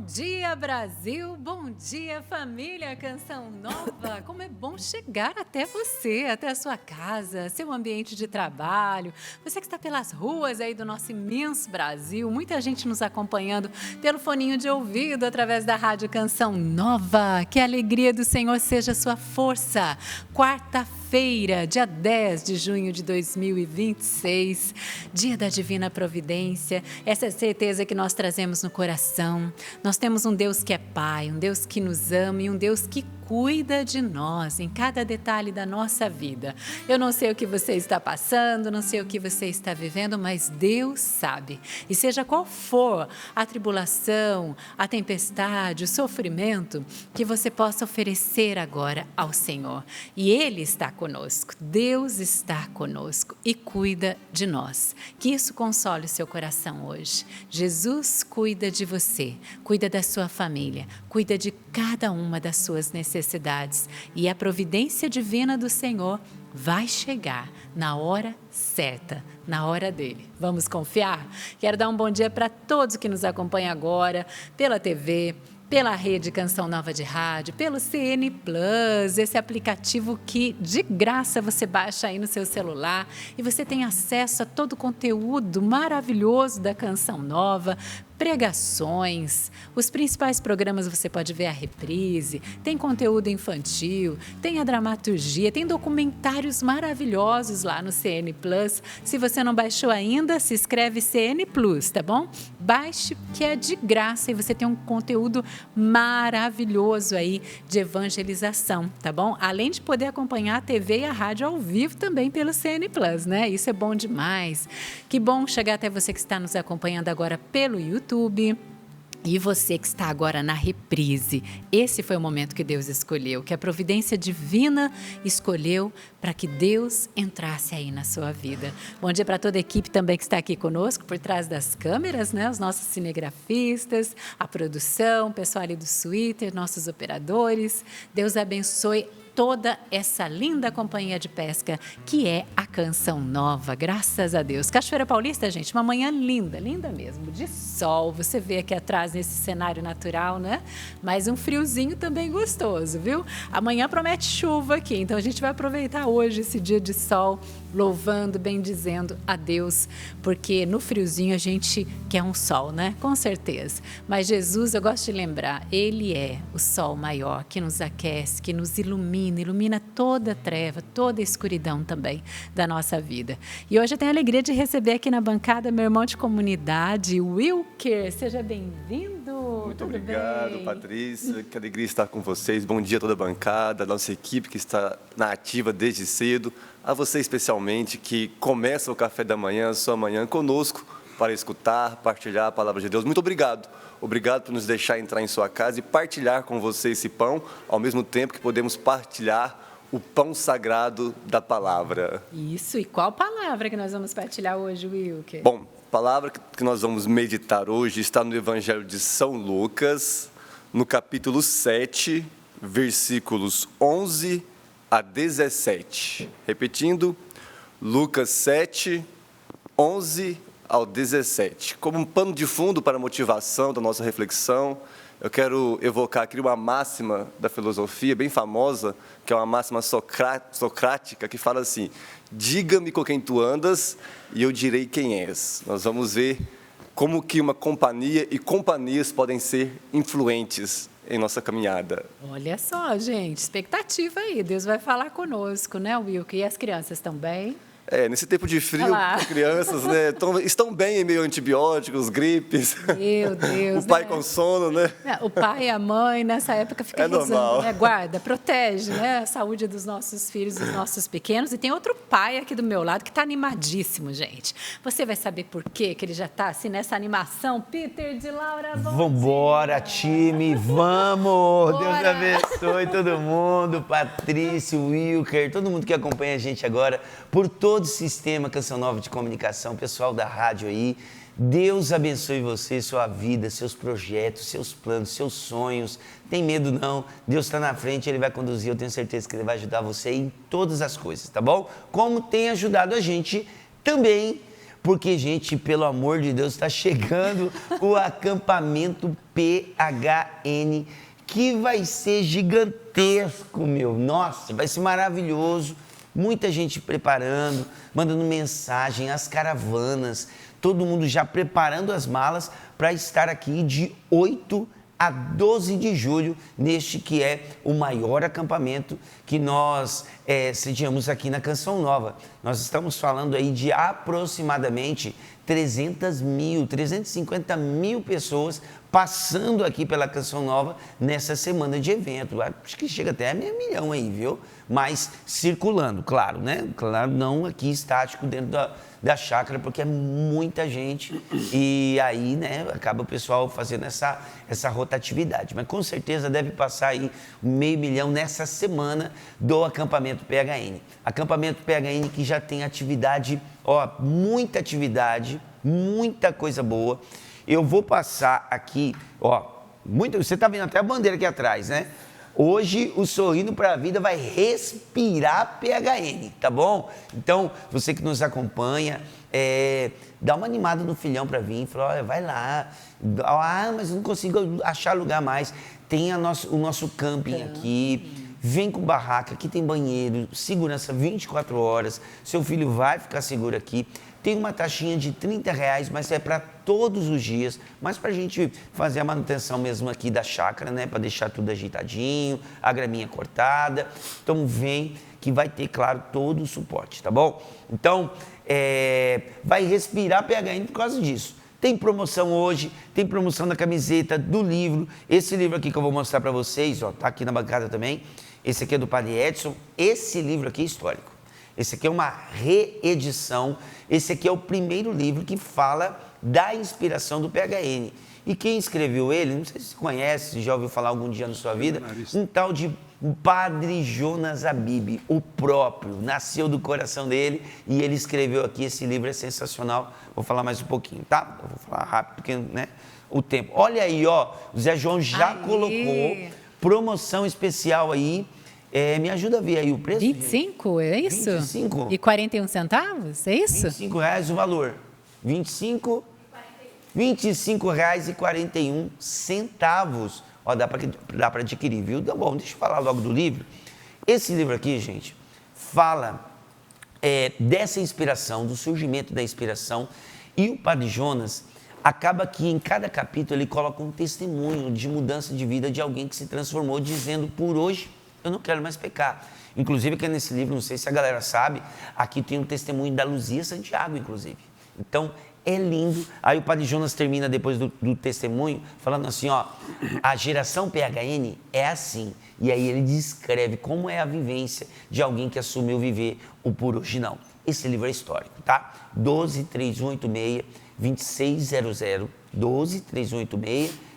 dia, Brasil! Bom dia, família Canção Nova! Como é bom chegar até você, até a sua casa, seu ambiente de trabalho. Você que está pelas ruas aí do nosso imenso Brasil, muita gente nos acompanhando pelo foninho de ouvido através da Rádio Canção Nova. Que a alegria do Senhor seja sua força. Quarta-feira, dia 10 de junho de 2026, dia da Divina Providência. Essa é a certeza que nós trazemos no coração. Nós temos um Deus que é Pai, um Deus que nos ama e um Deus que cuida de nós em cada detalhe da nossa vida. Eu não sei o que você está passando, não sei o que você está vivendo, mas Deus sabe. E seja qual for a tribulação, a tempestade, o sofrimento, que você possa oferecer agora ao Senhor. E Ele está conosco, Deus está conosco e cuida de nós. Que isso console o seu coração hoje. Jesus cuida de você, cuida da sua família, cuida de cada uma das suas necessidades. E a providência divina do Senhor vai chegar na hora certa, na hora dele. Vamos confiar? Quero dar um bom dia para todos que nos acompanham agora pela TV, pela rede Canção Nova de Rádio, pelo CN Plus, esse aplicativo que de graça você baixa aí no seu celular e você tem acesso a todo o conteúdo maravilhoso da Canção Nova, pregações, os principais programas você pode ver a reprise, tem conteúdo infantil, tem a dramaturgia, tem documentários maravilhosos lá no CN Plus. Se você não baixou ainda, se inscreve CN Plus, tá bom? Baixe, que é de graça e você tem um conteúdo maravilhoso aí de evangelização, tá bom? Além de poder acompanhar a TV e a rádio ao vivo também pelo CN Plus, né? Isso é bom demais. Que bom chegar até você que está nos acompanhando agora pelo YouTube. E você que está agora na reprise, esse foi o momento que Deus escolheu, que a providência divina escolheu para que Deus entrasse aí na sua vida. Bom dia para toda a equipe também que está aqui conosco, por trás das câmeras, né? Os nossos cinegrafistas, a produção, o pessoal ali do Twitter, nossos operadores. Deus abençoe toda essa linda companhia de pesca que é a Canção Nova, graças a Deus. Cachoeira Paulista, gente, uma manhã linda, linda mesmo, de sol, você vê aqui atrás nesse cenário natural, né? Mas um friozinho também gostoso, viu? Amanhã promete chuva aqui, então a gente vai aproveitar hoje esse dia de sol, louvando, bendizendo a Deus, porque no friozinho a gente quer um sol, né? Com certeza. Mas Jesus, eu gosto de lembrar, Ele é o sol maior que nos aquece, que nos ilumina toda a treva, toda a escuridão também da nossa vida. E hoje eu tenho a alegria de receber aqui na bancada meu irmão de comunidade, Wilker. Seja bem-vindo. Muito obrigado, Patrícia. Que alegria estar com vocês. Bom dia a toda a bancada, a nossa equipe que está na ativa desde cedo. A você especialmente que começa o café da manhã, a sua manhã conosco para escutar, partilhar a palavra de Deus. Muito obrigado. Obrigado por nos deixar entrar em sua casa e partilhar com você esse pão, ao mesmo tempo que podemos partilhar o pão sagrado da palavra. Isso, e qual palavra que nós vamos partilhar hoje, Wilker? Bom, a palavra que nós vamos meditar hoje está no Evangelho de São Lucas, no capítulo 7, versículos 11 a 17. Repetindo, Lucas 7, 11 ao 17. Como um pano de fundo para a motivação da nossa reflexão, eu quero evocar aqui uma máxima da filosofia bem famosa, que é uma máxima socrática, que fala assim: diga-me com quem tu andas e eu direi quem és. Nós vamos ver como que uma companhia e companhias podem ser influentes em nossa caminhada. Olha só, gente, expectativa aí. Deus vai falar conosco, né, Wilker? E as crianças estão bem? Nesse tempo de frio, as crianças, né, estão bem em meio a antibióticos, gripes. Meu Deus, o pai né? com sono, né? O pai e a mãe, nessa época, ficam rezando, normal. né? Guarda, protege, né? A saúde dos nossos filhos, dos nossos pequenos. E tem outro pai aqui do meu lado que está animadíssimo, gente. Você vai saber por quê que ele já está assim nessa animação. Peter de Laura, Vambora, time, vamos! Bora. Deus abençoe todo mundo, Patrício, Wilker, todo mundo que acompanha a gente agora, por todo o sistema Canção Nova de Comunicação, pessoal da rádio aí. Deus abençoe você, sua vida, seus projetos, seus planos, seus sonhos. Tem medo não, Deus está na frente, Ele vai conduzir, eu tenho certeza que Ele vai ajudar você em todas as coisas, tá bom? Como tem ajudado a gente também Porque, gente, pelo amor de Deus, está chegando o acampamento PHN, que vai ser gigantesco, meu. Nossa, vai ser maravilhoso. Muita gente preparando, mandando mensagem, as caravanas, todo mundo já preparando as malas para estar aqui de 8 a 12 de julho, neste que é o maior acampamento que nós sediamos aqui na Canção Nova. Nós estamos falando aí de aproximadamente 350 mil pessoas passando aqui pela Canção Nova nessa semana de evento. Acho que chega até a meio milhão aí, viu? Mas circulando, claro, né? Claro, não aqui estático dentro da chácara, porque é muita gente e aí, né, acaba o pessoal fazendo essa rotatividade. Mas com certeza deve passar aí meio milhão nessa semana do acampamento PHN. Acampamento PHN que já tem atividade, muita atividade, muita coisa boa. Eu vou passar aqui, você tá vendo até a bandeira aqui atrás, né? Hoje o Sorrindo para a Vida vai respirar PHN, tá bom? Então, você que nos acompanha, dá uma animada no filhão para vir, fala, olha, vai lá. Mas eu não consigo achar lugar mais. Tem o nosso camping aqui, vem com barraca, aqui tem banheiro, segurança 24 horas, seu filho vai ficar seguro aqui. Tem uma taxinha de R$30, mas é para todos os dias, mas para a gente fazer a manutenção mesmo aqui da chácara, né? Para deixar tudo ajeitadinho, a graminha cortada. Então vem que vai ter, claro, todo o suporte, tá bom? Então, vai respirar PHN por causa disso. Tem promoção hoje, tem promoção da camiseta, do livro. Esse livro aqui que eu vou mostrar para vocês, tá aqui na bancada também. Esse aqui é do Padre Edson. Esse livro aqui é histórico. Esse aqui é uma reedição. Esse aqui é o primeiro livro que fala da inspiração do PHN. E quem escreveu ele, não sei se você conhece, se já ouviu falar algum dia na sua vida, um tal de Padre Jonas Abib, o próprio, nasceu do coração dele e ele escreveu aqui, esse livro é sensacional. Vou falar mais um pouquinho, tá? Eu vou falar rápido, porque, né, o tempo. Olha aí, o Zé João já colocou promoção especial aí. Me ajuda a ver aí o preço? 25, gente? É isso? 25. E 41 centavos, é isso? R$25 o valor. 25 R$25,41. Dá para adquirir, viu? Tá bom, deixa eu falar logo do livro. Esse livro aqui, gente, fala dessa inspiração, do surgimento da inspiração. E o Padre Jonas acaba que em cada capítulo ele coloca um testemunho de mudança de vida de alguém que se transformou, dizendo, por hoje eu não quero mais pecar. Inclusive, que nesse livro, não sei se a galera sabe, aqui tem um testemunho da Luzia Santiago, inclusive. Então, é lindo. Aí o Padre Jonas termina depois do testemunho, falando assim, a geração PHN é assim. E aí ele descreve como é a vivência de alguém que assumiu viver o por hoje não. Esse livro é histórico, tá? 12-3186-2600,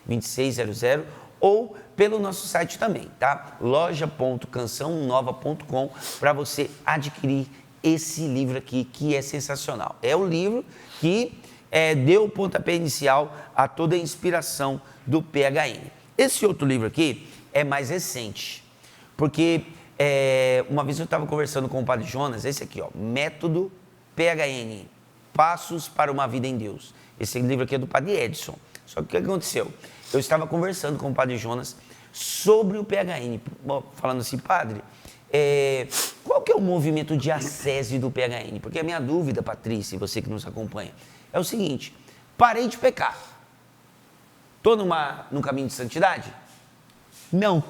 12-3186-2600, ou pelo nosso site também, tá? loja.cançãonova.com, para você adquirir esse livro aqui, que é sensacional. É o livro que deu o pontapé inicial a toda a inspiração do PHN. Esse outro livro aqui é mais recente, porque uma vez eu estava conversando com o Padre Jonas, esse aqui, Método PHN, Passos para uma Vida em Deus. Esse livro aqui é do Padre Edson. Só que o que aconteceu? Eu estava conversando com o Padre Jonas sobre o PHN, falando assim, padre, qual que é o movimento de ascese do PHN? Porque a minha dúvida, Patrícia, e você que nos acompanha, é o seguinte, parei de pecar, estou num caminho de santidade? Não,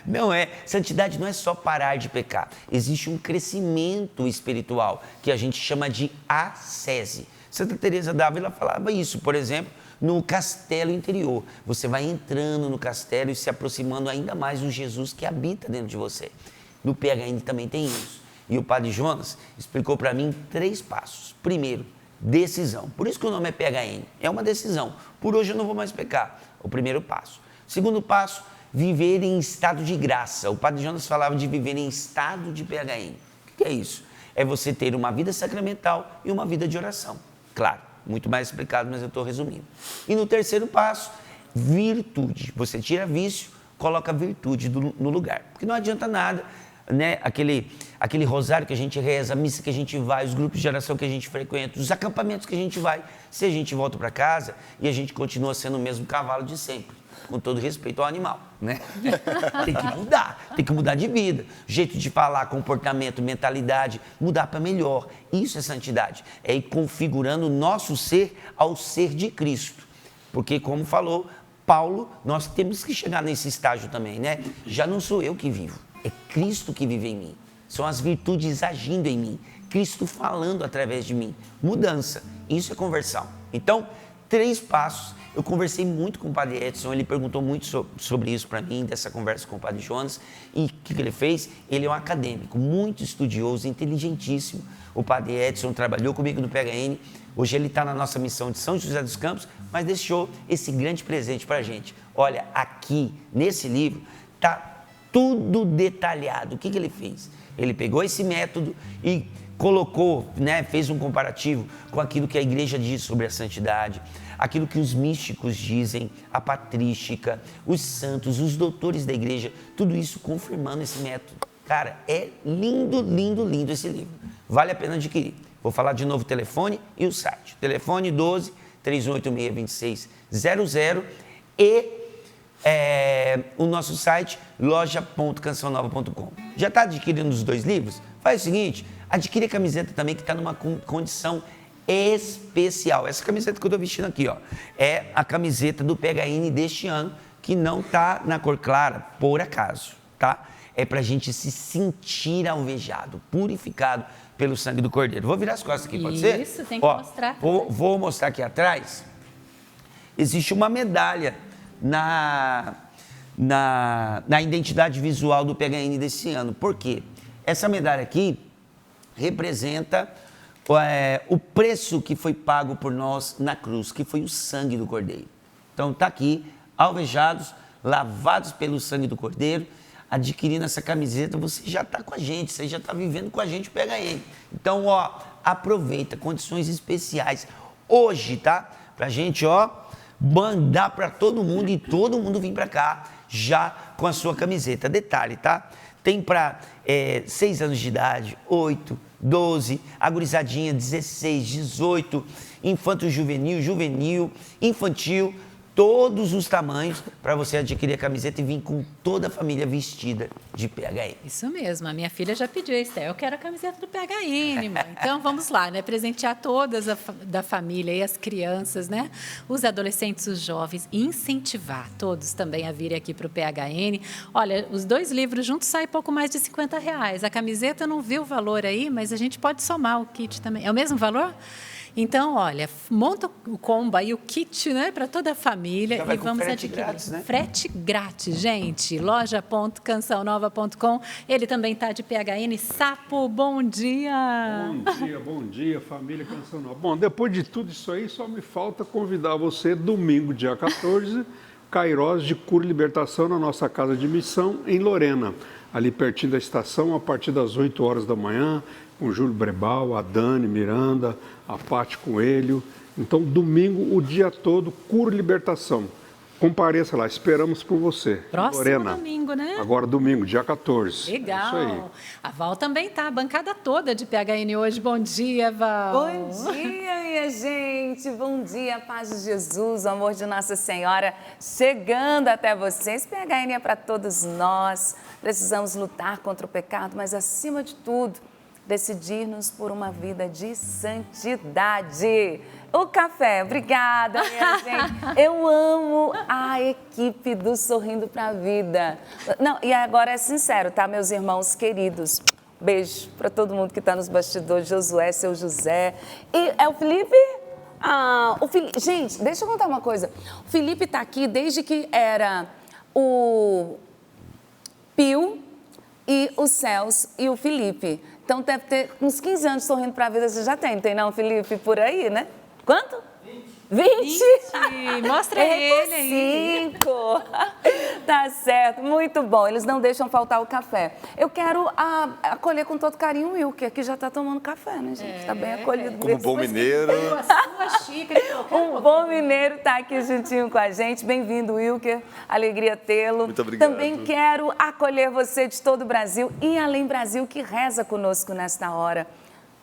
não é. Santidade não é só parar de pecar, existe um crescimento espiritual, que a gente chama de ascese. Santa Teresa d'Ávila falava isso, por exemplo, no castelo interior. Você vai entrando no castelo e se aproximando ainda mais do Jesus que habita dentro de você. No PHN também tem isso. E o Padre Jonas explicou para mim 3 passos. Primeiro, decisão. Por isso que o nome é PHN. É uma decisão. Por hoje eu não vou mais pecar. O primeiro passo. Segundo passo, viver em estado de graça. O Padre Jonas falava de viver em estado de PHN. O que é isso? É você ter uma vida sacramental e uma vida de oração. Claro, muito mais explicado, mas eu estou resumindo. E no terceiro passo, virtude. Você tira vício, coloca virtude no lugar. Porque não adianta nada né, aquele rosário que a gente reza, a missa que a gente vai, os grupos de oração que a gente frequenta, os acampamentos que a gente vai, se a gente volta para casa e a gente continua sendo o mesmo cavalo de sempre, com todo respeito ao animal, né? Tem que mudar de vida, jeito de falar, comportamento, mentalidade, mudar para melhor. Isso é santidade, é ir configurando o nosso ser ao ser de Cristo, porque como falou Paulo, nós temos que chegar nesse estágio também, né? Já não sou eu que vivo, é Cristo que vive em mim. São as virtudes agindo em mim, Cristo falando através de mim. Mudança, isso é conversão. Então, 3 passos. Eu conversei muito com o Padre Edson, ele perguntou muito sobre isso para mim, dessa conversa com o Padre Jonas. E o que ele fez? Ele é um acadêmico, muito estudioso, inteligentíssimo. O Padre Edson trabalhou comigo no PHN. Hoje ele está na nossa missão de São José dos Campos, mas deixou esse grande presente para a gente. Olha, aqui, nesse livro, está tudo detalhado. O que ele fez? Ele pegou esse método e colocou, né, fez um comparativo com aquilo que a igreja diz sobre a santidade, aquilo que os místicos dizem, a patrística, os santos, os doutores da igreja, tudo isso confirmando esse método. Cara, é lindo, lindo, lindo esse livro. Vale a pena adquirir. Vou falar de novo o telefone e o site. Telefone 12 3186 2600 e o nosso site loja.cançãonova.com. Já está adquirindo os 2 livros? Faz o seguinte, adquire a camiseta também que está numa condição especial. Essa camiseta que eu estou vestindo aqui, ó, é a camiseta do PHN deste ano, que não está na cor clara, por acaso, tá? É para a gente se sentir alvejado, purificado pelo sangue do Cordeiro. Vou virar as costas aqui, pode ser? Isso, tem que mostrar. Vou mostrar aqui atrás. Existe uma medalha na identidade visual do PHN desse ano. Por quê? Essa medalha aqui representa o preço que foi pago por nós na cruz, que foi o sangue do Cordeiro. Então está aqui, alvejados, lavados pelo sangue do Cordeiro, adquirindo essa camiseta, você já está com a gente, você já está vivendo com a gente o PHN. Então, ó, aproveita, condições especiais. Hoje, tá? Pra gente, ó, mandar para todo mundo e todo mundo vir para cá já com a sua camiseta. Detalhe, tá? Tem para 6 anos de idade, 8, 12, a gurizadinha 16, 18, infanto juvenil, infantil, todos os tamanhos para você adquirir a camiseta e vir com toda a família vestida de PHN. Isso mesmo, a minha filha já pediu, Esté, eu quero a camiseta do PHN, mãe. Então vamos lá, né? Presentear todas da família e as crianças, né? Os adolescentes, os jovens, incentivar todos também a virem aqui para o PHN. Olha, os 2 livros juntos saem pouco mais de R$50. A camiseta eu não vi o valor aí, mas a gente pode somar o kit também. É o mesmo valor? Então, olha, monta o combo aí, o kit, né, para toda a família. Já vai e com vamos frete adquirir. grátis, né? Frete grátis, gente. Loja.cançãonova.com. Ele também está de PHN. Sapo, bom dia. Bom dia, família Canção Nova. Bom, depois de tudo isso aí, só me falta convidar você, domingo, dia 14, Cairós de Cura e Libertação, na nossa casa de missão, em Lorena, ali pertinho da estação, a partir das 8 horas da manhã, com o Júlio Brebal, a Dani Miranda, a Paty Coelho. Então, domingo, o dia todo, Cura e Libertação. Compareça lá, esperamos por você. Próximo Lorena, domingo, né? Agora domingo, dia 14. Legal. É isso aí. A Val também tá, a bancada toda de PHN hoje. Bom dia, Val. Bom dia, minha gente. Bom dia, paz de Jesus, o amor de Nossa Senhora chegando até vocês. PHN é para todos nós. Precisamos lutar contra o pecado, mas acima de tudo, decidir-nos por uma vida de santidade. O café, obrigada, minha gente. Eu amo a equipe do Sorrindo para a Vida. Não, e agora é sincero, tá, meus irmãos queridos? Beijo para todo mundo que está nos bastidores, Josué, seu José. E é o Felipe? Gente, deixa eu contar uma coisa. O Felipe está aqui desde que era o Pio e o Celso e o Felipe. Então, deve ter uns 15 anos Sorrindo para a Vida, você já tem não, Felipe? Por aí, né? Quanto? 20? Mostra ele aí. 5. Tá certo, muito bom. Eles não deixam faltar o café. Eu quero acolher com todo carinho o Will, que aqui já está tomando café, né, gente? Está bem acolhido. Como bom mineiro. A sua xícara e qualquer Um bom mineiro está aqui juntinho com a gente. Bem-vindo, Wilker. Alegria tê-lo. Muito obrigado. Também quero acolher você de todo o Brasil e além Brasil que reza conosco nesta hora.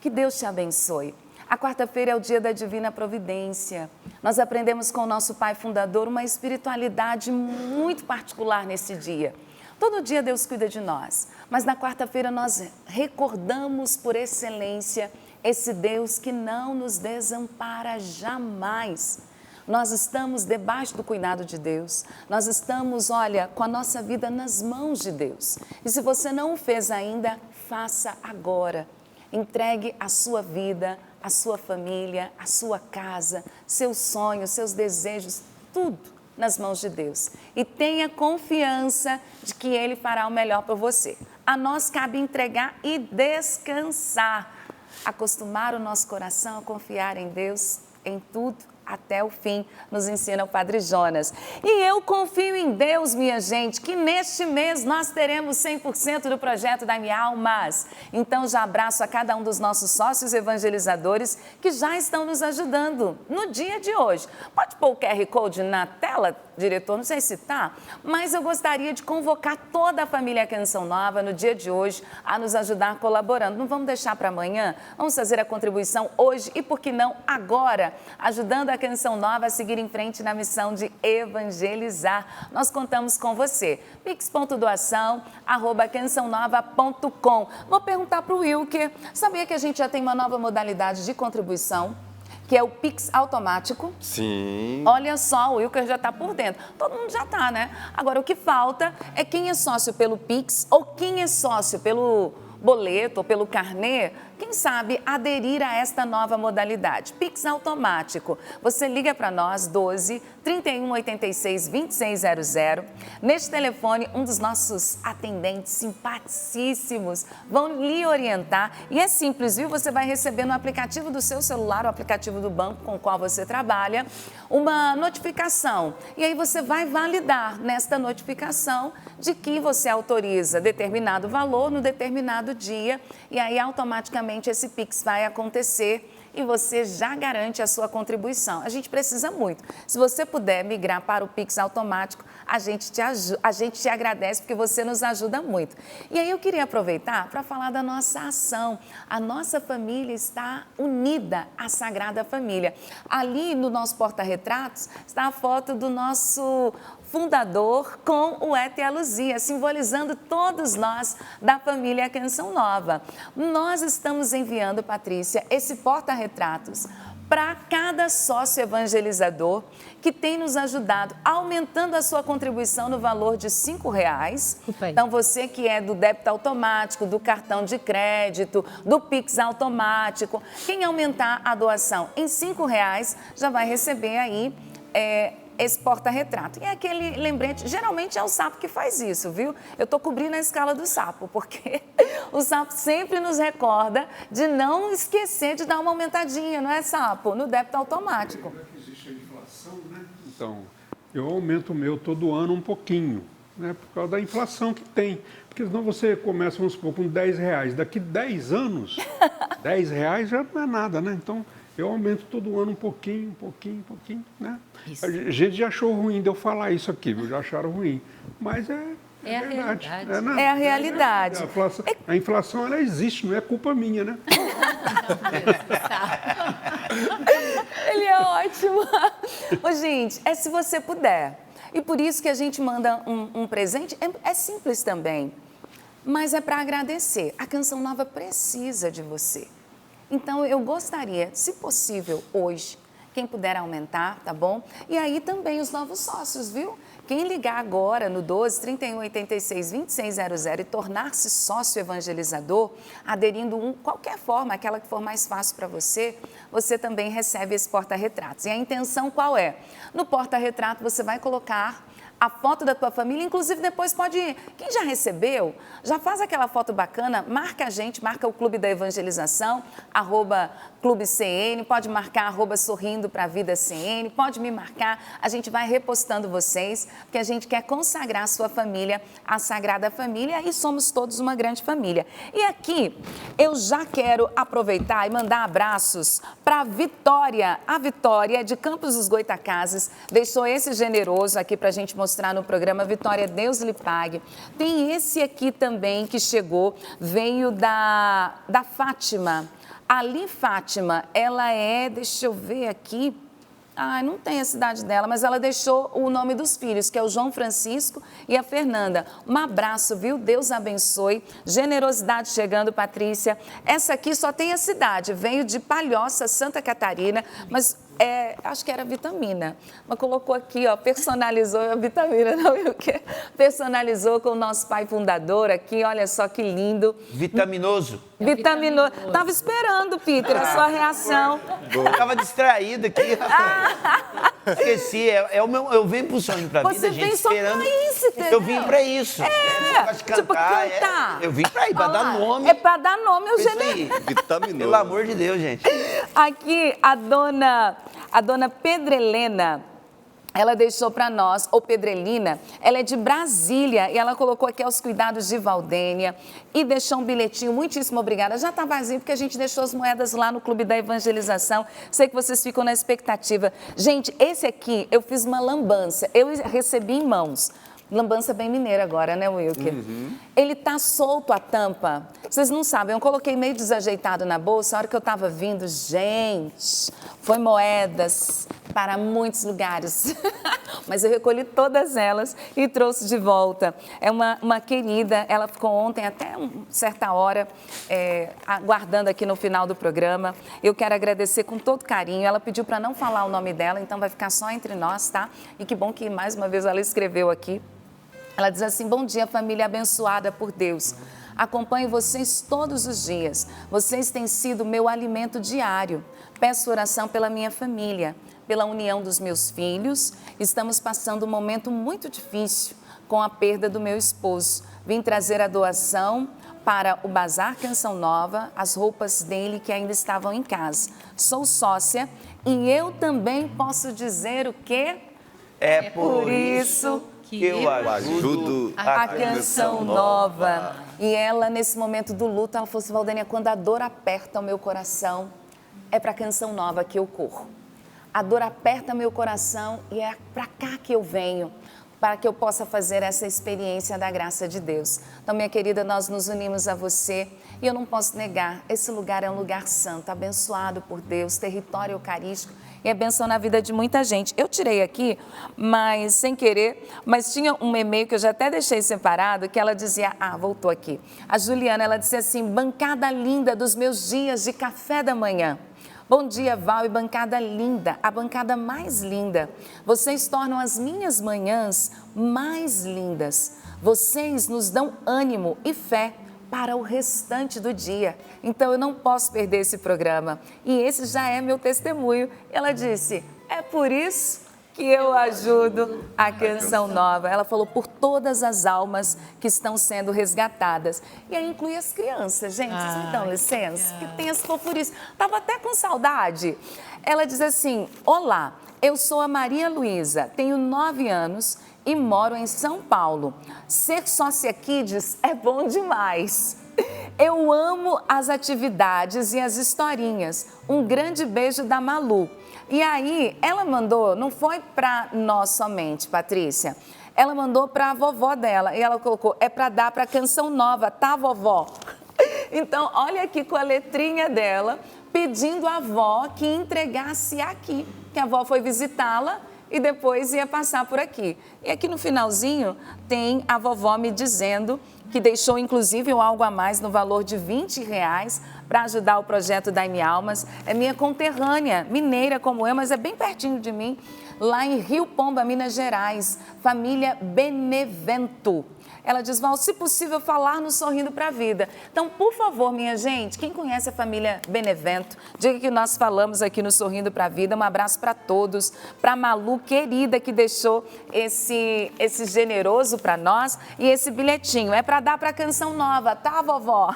Que Deus te abençoe. A quarta-feira é o dia da Divina Providência. Nós aprendemos com o nosso Pai Fundador uma espiritualidade muito particular nesse dia. Todo dia Deus cuida de nós, mas na quarta-feira nós recordamos por excelência esse Deus que não nos desampara jamais. Nós estamos debaixo do cuidado de Deus, nós estamos, olha, com a nossa vida nas mãos de Deus. E se você não o fez ainda, faça agora. Entregue a sua vida, a sua família, a sua casa, seus sonhos, seus desejos, tudo nas mãos de Deus. E tenha confiança de que Ele fará o melhor por você. A nós cabe entregar e descansar. Acostumar o nosso coração a confiar em Deus em tudo até o fim, nos ensina o Padre Jonas. E eu confio em Deus, minha gente, que neste mês nós teremos 100% do projeto da Minha Almas. Então já abraço a cada um dos nossos sócios evangelizadores que já estão nos ajudando no dia de hoje. Pode pôr o QR Code na tela, diretor? Não sei se está, mas eu gostaria de convocar toda a família Canção Nova no dia de hoje a nos ajudar colaborando. Não vamos deixar para amanhã? Vamos fazer a contribuição hoje e, por que não, agora, ajudando a Canção Nova a seguir em frente na missão de evangelizar. Nós contamos com você. pix.doação@cançãonova.com. Vou perguntar para o Wilker, sabia que a gente já tem uma nova modalidade de contribuição, que é o Pix automático? Sim. Olha só, o Wilker já está por dentro. Todo mundo já está, né? Agora, o que falta é quem é sócio pelo Pix ou quem é sócio pelo boleto ou pelo carnê, quem sabe aderir a esta nova modalidade. Pix automático. Você liga para nós, 12 31 86 2600. Neste telefone, um dos nossos atendentes simpaticíssimos vão lhe orientar. E é simples, viu? Você vai receber no aplicativo do seu celular, o aplicativo do banco com o qual você trabalha, uma notificação. E aí você vai validar nesta notificação de que você autoriza determinado valor no determinado dia. E aí, automaticamente, esse Pix vai acontecer e você já garante a sua contribuição. A gente precisa muito. Se você puder migrar para o Pix automático, a gente te agradece porque você nos ajuda muito. E aí eu queria aproveitar para falar da nossa ação. A nossa família está unida à Sagrada Família. Ali no nosso porta-retratos está a foto do nosso fundador com o Ete e a Luzia, simbolizando todos nós da família Canção Nova. Nós estamos enviando, Patrícia, esse porta-retratos para cada sócio evangelizador que tem nos ajudado, aumentando a sua contribuição no valor de R$5. Então, você que é do débito automático, do cartão de crédito, do Pix automático, quem aumentar a doação em R$5 já vai receber aí esse porta-retrato. E aquele lembrete, geralmente é o sapo que faz isso, viu? Eu estou cobrindo a escala do sapo, porque o sapo sempre nos recorda de não esquecer de dar uma aumentadinha, não é, sapo? No débito automático. Existe a inflação, né? Então, eu aumento o meu todo ano um pouquinho, né? Por causa da inflação que tem. Porque senão você começa, vamos supor, com R$10. Daqui 10 anos, R$10 já não é nada, né? Então, eu aumento todo ano um pouquinho, né? Isso. A gente já achou ruim de eu falar isso aqui, viu? Já acharam ruim. Mas é a verdade. realidade. É a realidade. A inflação, ela existe, não é culpa minha, né? Ele é ótimo. Ô, gente, se você puder. E por isso que a gente manda um presente. É simples também, mas é para agradecer. A Canção Nova precisa de você. Então, eu gostaria, se possível, hoje, quem puder aumentar, tá bom? E aí também os novos sócios, viu? Quem ligar agora no 12 31 86 2600 e tornar-se sócio evangelizador, aderindo qualquer forma, aquela que for mais fácil para você, você também recebe esse porta-retratos. E a intenção qual é? No porta-retrato você vai colocar a foto da tua família, inclusive depois pode, quem já recebeu, já faz aquela foto bacana, marca a gente, marca o Clube da Evangelização, @Clube CN, pode marcar @Sorrindo pra Vida CN, pode me marcar, a gente vai repostando vocês, porque a gente quer consagrar a sua família, a Sagrada Família, e somos todos uma grande família. E aqui, eu já quero aproveitar e mandar abraços para a Vitória de Campos dos Goitacazes, deixou esse generoso aqui para a gente mostrar no programa. Vitória, Deus lhe pague. Tem esse aqui também que chegou, veio da Fátima. Ali, Fátima, ela deixa eu ver aqui, não tem a cidade dela, mas ela deixou o nome dos filhos, que é o João Francisco e a Fernanda. Um abraço, viu? Deus abençoe. Generosidade chegando, Patrícia. Essa aqui só tem a cidade, veio de Palhoça, Santa Catarina, mas acho que era vitamina. Mas colocou aqui, ó, personalizou a vitamina, não é o quê? Personalizou com o nosso pai fundador aqui, olha só que lindo. Vitaminoso. Vitaminoso. Tava esperando, Peter, a sua reação. Eu tava distraído aqui. Esqueci, eu venho pro Sorrindo pra Vida, Você gente, vem só esperando. pra isso, entendeu? Eu vim pra isso. Tipo, cantar. Eu vim pra ir, pra dar nome. É pra dar nome ao Isso generoso. aí. Vitaminoso. Pelo amor de Deus, gente. Aqui, a dona Pedrelena, ela deixou para nós, ou Pedrelina, ela é de Brasília e ela colocou aqui aos cuidados de Valdênia e deixou um bilhetinho, muitíssimo obrigada. Já está vazio porque a gente deixou as moedas lá no Clube da Evangelização. Sei que vocês ficam na expectativa. Gente, esse aqui, eu fiz uma lambança, eu recebi em mãos. Lambança bem mineira agora, né, Wilker? Ele tá solto a tampa. Vocês não sabem, eu coloquei meio desajeitado na bolsa, a hora que eu tava vindo, gente, foi moedas para muitos lugares. Mas eu recolhi todas elas e trouxe de volta. É uma querida, ela ficou ontem até uma certa hora aguardando aqui no final do programa. Eu quero agradecer com todo carinho. Ela pediu para não falar o nome dela, então vai ficar só entre nós, tá? E que bom que mais uma vez ela escreveu aqui. Ela diz assim: bom dia, família abençoada por Deus. Acompanho vocês todos os dias. Vocês têm sido meu alimento diário. Peço oração pela minha família, pela união dos meus filhos. Estamos passando um momento muito difícil com a perda do meu esposo. Vim trazer a doação para o Bazar Canção Nova, as roupas dele que ainda estavam em casa. Sou sócia e eu também posso dizer o quê? É por isso que eu ajudo a Canção Nova. E ela, nesse momento do luto, ela falou assim: Valdênia, quando a dor aperta o meu coração, é para a Canção Nova que eu corro. A dor aperta meu coração e é para cá que eu venho, para que eu possa fazer essa experiência da graça de Deus. Então, minha querida, nós nos unimos a você e eu não posso negar, esse lugar é um lugar santo, abençoado por Deus, território eucarístico, e é bênção na vida de muita gente. Eu tirei aqui, mas sem querer, mas tinha um e-mail que eu já até deixei separado, que ela dizia, voltou aqui. A Juliana, ela dizia assim: bancada linda dos meus dias de café da manhã. Bom dia, Val, e bancada linda, a bancada mais linda. Vocês tornam as minhas manhãs mais lindas. Vocês nos dão ânimo e fé para o restante do dia. Então, eu não posso perder esse programa. E esse já é meu testemunho. Ela disse: é por isso que eu ajudo a Canção Nova. Ela falou por todas as almas que estão sendo resgatadas. E aí inclui as crianças, gente. Vocês me dão licença? Que tem as fofurices. Estava até com saudade. Ela diz assim: olá, eu sou a Maria Luísa, tenho 9 anos e moro em São Paulo. Ser sócia Kids é bom demais. Eu amo as atividades e as historinhas. Um grande beijo da Malu. E aí, ela mandou, não foi para nós somente, Patrícia, ela mandou para a vovó dela e ela colocou: é para dar para Canção Nova, tá, vovó? Então, olha aqui com a letrinha dela, pedindo à avó que entregasse aqui, que a avó foi visitá-la e depois ia passar por aqui. E aqui no finalzinho tem a vovó me dizendo que deixou inclusive um algo a mais no valor de R$20 para ajudar o projeto Dai-me Almas. É minha conterrânea, mineira como eu, mas é bem pertinho de mim, lá em Rio Pomba, Minas Gerais, família Benevento. Ela diz, Val, se possível, falar no Sorrindo para a Vida. Então, por favor, minha gente, quem conhece a família Benevento, diga que nós falamos aqui no Sorrindo para a Vida. Um abraço para todos, para a Malu, querida, que deixou esse generoso para nós e esse bilhetinho. É para dar para a Canção Nova, tá, vovó?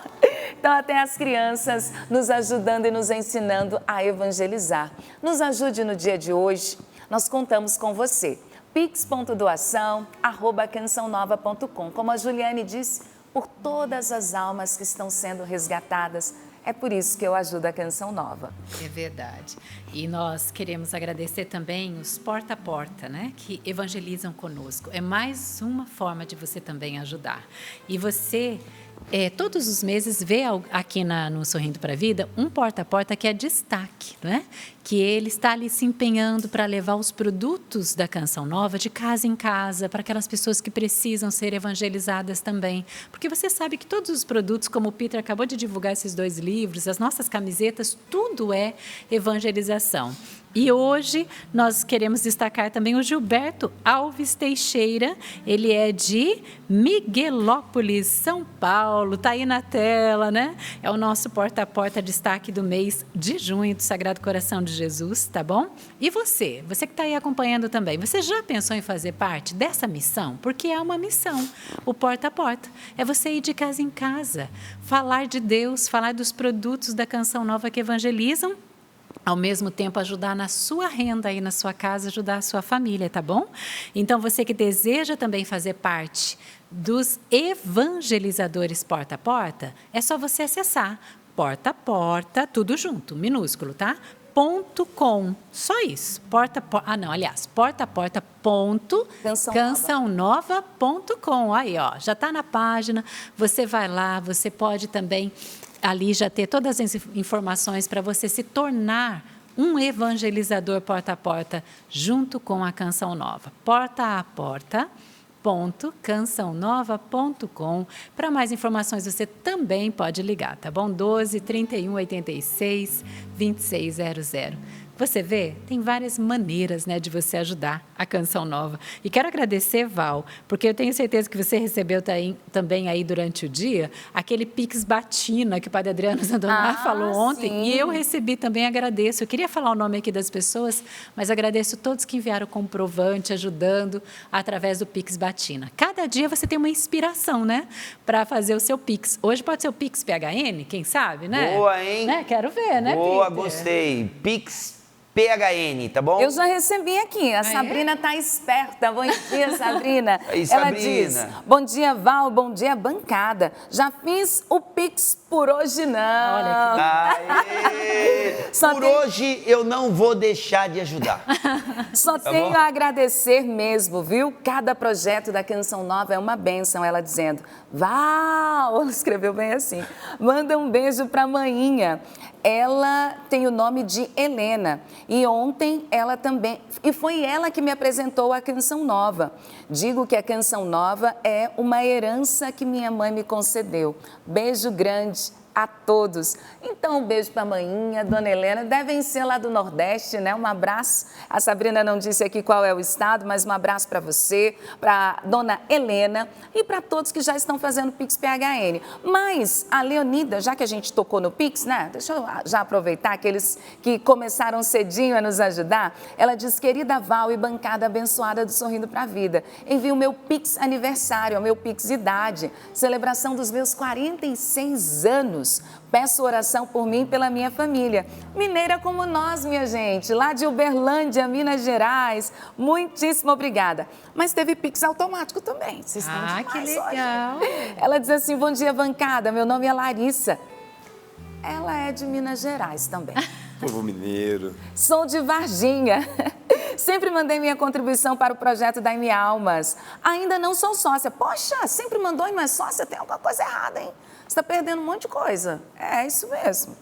Então, até as crianças nos ajudando e nos ensinando a evangelizar. Nos ajude no dia de hoje, nós contamos com você. pix.doação@cançãonova.com. Como a Juliane disse, por todas as almas que estão sendo resgatadas, é por isso que eu ajudo a Canção Nova. É verdade. E nós queremos agradecer também os porta a porta, né, que evangelizam conosco. É mais uma forma de você também ajudar. E você, todos os meses, vê aqui no Sorrindo para a Vida um porta a porta que é destaque, né? Que ele está ali se empenhando para levar os produtos da Canção Nova de casa em casa, para aquelas pessoas que precisam ser evangelizadas também. Porque você sabe que todos os produtos, como o Peter acabou de divulgar esses 2 livros, as nossas camisetas, tudo é evangelização. E hoje nós queremos destacar também o Gilberto Alves Teixeira. Ele é de Miguelópolis, São Paulo. Está aí na tela, né? É o nosso porta a porta destaque do mês de junho do Sagrado Coração de Jesus, tá bom? E você que está aí acompanhando também, você já pensou em fazer parte dessa missão? Porque é uma missão, o porta a porta. É você ir de casa em casa, falar de Deus, falar dos produtos da Canção Nova que evangelizam, ao mesmo tempo ajudar na sua renda aí na sua casa, ajudar a sua família, tá bom? Então, você que deseja também fazer parte dos evangelizadores porta a porta, é só você acessar porta a porta, tudo junto, minúsculo, tá? .com, só isso, porta a porta cançãonova.com, aí ó, já está na página, você vai lá, você pode também ali já ter todas as informações para você se tornar um evangelizador porta a porta junto com a Canção Nova, porta a porta cançãonova.com. Para mais informações, você também pode ligar, tá bom? 12 31 86 2600. Você vê, tem várias maneiras, né, de você ajudar a Canção Nova. E quero agradecer, Val, porque eu tenho certeza que você recebeu também aí durante o dia aquele Pix Batina que o Padre Adriano Zandonar falou ontem. Sim. E eu recebi também, agradeço. Eu queria falar o nome aqui das pessoas, mas agradeço todos que enviaram comprovante, ajudando através do Pix Batina. Cada dia você tem uma inspiração, né, para fazer o seu Pix. Hoje pode ser o Pix PHN, quem sabe, né? Boa, hein? Né? Quero ver, né, Boa, Peter? Gostei. Pix PHN, tá bom? Eu já recebi aqui, a Sabrina está esperta. Bom dia, Sabrina. Aí, Ela Sabrina. diz, bom dia, Val, bom dia, bancada. Já fiz o Pix, por hoje não. Olha Aê! Só Por tem- hoje eu não vou deixar de ajudar. Só Tá tenho bom? a agradecer mesmo, viu? Cada projeto da Canção Nova é uma bênção, ela dizendo. Val, ela escreveu bem assim. Manda um beijo para a maninha. Ela tem o nome de Helena e ontem ela também, e foi ela que me apresentou a Canção Nova. Digo que a Canção Nova é uma herança que minha mãe me concedeu. Beijo grande a todos. Então, um beijo para a maninha, Dona Helena, devem ser lá do Nordeste, né? Um abraço. A Sabrina não disse aqui qual é o estado, mas um abraço para você, para Dona Helena e para todos que já estão fazendo Pix PHN. Mas a Leonida, já que a gente tocou no Pix, né? Deixa eu já aproveitar aqueles que começaram cedinho a nos ajudar. Ela diz, querida Val e bancada abençoada do Sorrindo para a Vida, envio o meu Pix aniversário, o meu Pix idade, celebração dos meus 46 anos. Peço oração por mim e pela minha família. Mineira como nós, minha gente, lá de Uberlândia, Minas Gerais. Muitíssimo obrigada. Mas teve Pix automático também. Vocês estão demais que hoje. legal. Ela diz assim, bom dia, bancada. Meu nome é Larissa. Ela é de Minas Gerais também. Povo mineiro. Sou de Varginha. Sempre mandei minha contribuição para o projeto da M Almas. Ainda não sou sócia. Poxa, sempre mandou e não é sócia? Tem alguma coisa errada, hein? Você está perdendo um monte de coisa. É isso mesmo.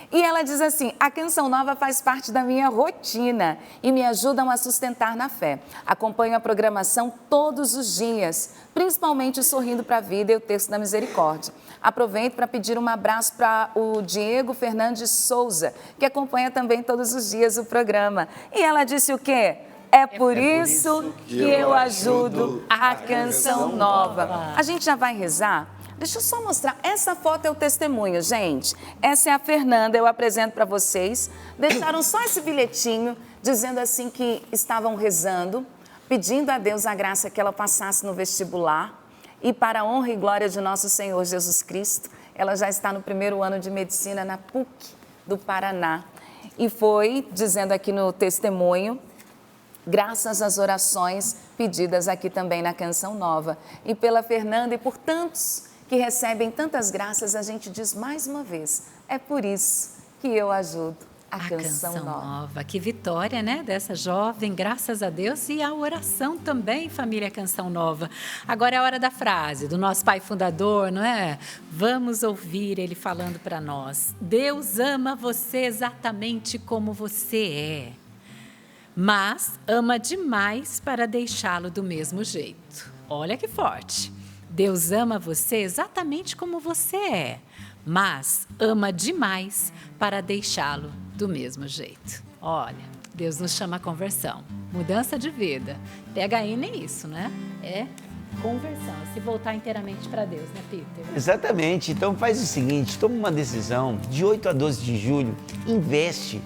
E ela diz assim, a Canção Nova faz parte da minha rotina e me ajudam a sustentar na fé. Acompanho a programação todos os dias, principalmente o Sorrindo para a Vida e o Terço da Misericórdia. Aproveito para pedir um abraço para o Diego Fernandes Souza, que acompanha também todos os dias o programa. E ela disse o quê? É por isso que eu ajudo a Canção Nova. A gente já vai rezar? Deixa eu só mostrar. Essa foto é o testemunho, gente. Essa é a Fernanda, eu apresento para vocês. Deixaram só esse bilhetinho dizendo assim que estavam rezando, pedindo a Deus a graça que ela passasse no vestibular. E para a honra e glória de nosso Senhor Jesus Cristo, ela já está no primeiro ano de medicina na PUC do Paraná. E foi dizendo aqui no testemunho, graças às orações pedidas aqui também na Canção Nova. E pela Fernanda e por tantos que recebem tantas graças, a gente diz mais uma vez, é por isso que eu ajudo a Canção Nova. Que vitória, né, dessa jovem, graças a Deus, e a oração também, família Canção Nova. Agora é a hora da frase do nosso pai fundador, não é? Vamos ouvir ele falando para nós. Deus ama você exatamente como você é, mas ama demais para deixá-lo do mesmo jeito. Olha que forte. Deus ama você exatamente como você é, mas ama demais para deixá-lo do mesmo jeito. Olha, Deus nos chama a conversão, mudança de vida. PHN é isso, né? É conversão, é se voltar inteiramente para Deus, né, Peter? Exatamente. Então faz o seguinte, toma uma decisão, de 8 a 12 de julho, investe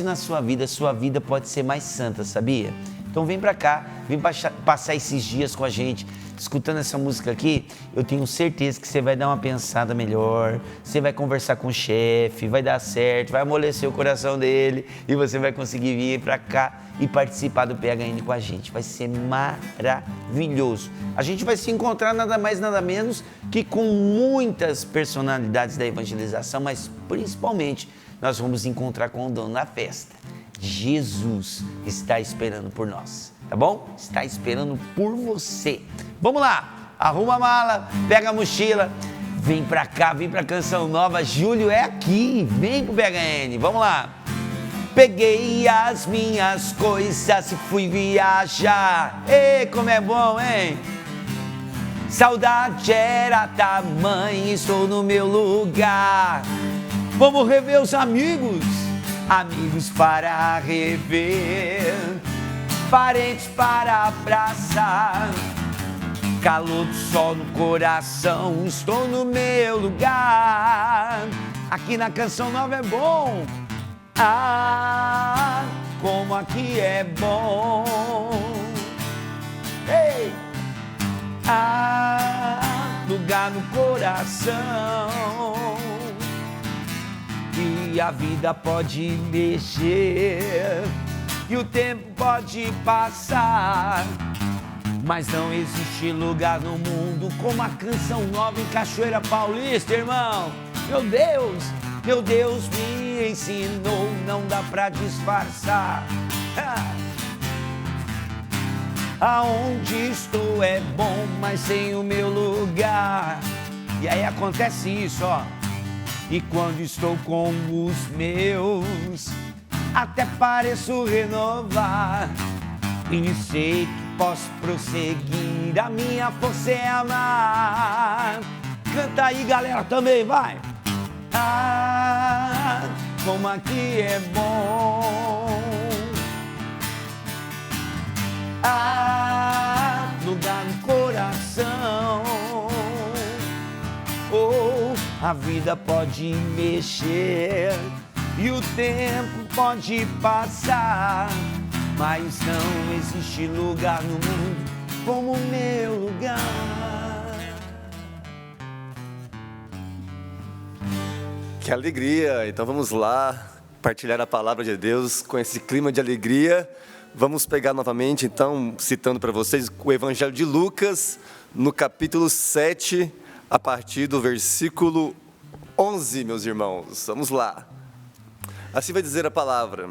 na sua vida pode ser mais santa, sabia? Então vem pra cá, vem passar esses dias com a gente, escutando essa música aqui, eu tenho certeza que você vai dar uma pensada melhor, você vai conversar com o chefe, vai dar certo, vai amolecer o coração dele e você vai conseguir vir pra cá e participar do PHN com a gente. Vai ser maravilhoso. A gente vai se encontrar nada mais, nada menos que com muitas personalidades da evangelização, mas principalmente nós vamos encontrar com o dono da festa. Jesus está esperando por nós, tá bom? Está esperando por você. Vamos lá, arruma a mala, pega a mochila, vem pra cá, vem pra Canção Nova. Júlio é aqui, vem pro PHN, vamos lá. Peguei as minhas coisas e fui viajar. Ei, como é bom, hein? Saudade era tamanha, estou no meu lugar. Vamos rever os amigos, amigos para rever, parentes para abraçar. Calor do sol no coração, estou no meu lugar. Aqui na Canção Nova é bom. Ah, como aqui é bom. Ei! Ah, lugar no coração. E a vida pode mexer e o tempo pode passar, mas não existe lugar no mundo como a Canção Nova em Cachoeira Paulista, irmão. Meu Deus me ensinou, não dá pra disfarçar. Aonde estou é bom, mas sem o meu lugar. E aí acontece isso, ó. E quando estou com os meus, até pareço renovar. E sei que posso prosseguir, a minha força é amar. Canta aí, galera, também, vai! Ah, como aqui é bom. Ah, lugar no coração. Oh, a vida pode mexer e o tempo pode passar, mas não existe lugar no mundo como o meu lugar. Que alegria! Então vamos lá partilhar a palavra de Deus com esse clima de alegria. Vamos pegar novamente, então, citando para vocês o Evangelho de Lucas, no capítulo 7, a partir do versículo 11, meus irmãos. Vamos lá. Assim vai dizer a palavra.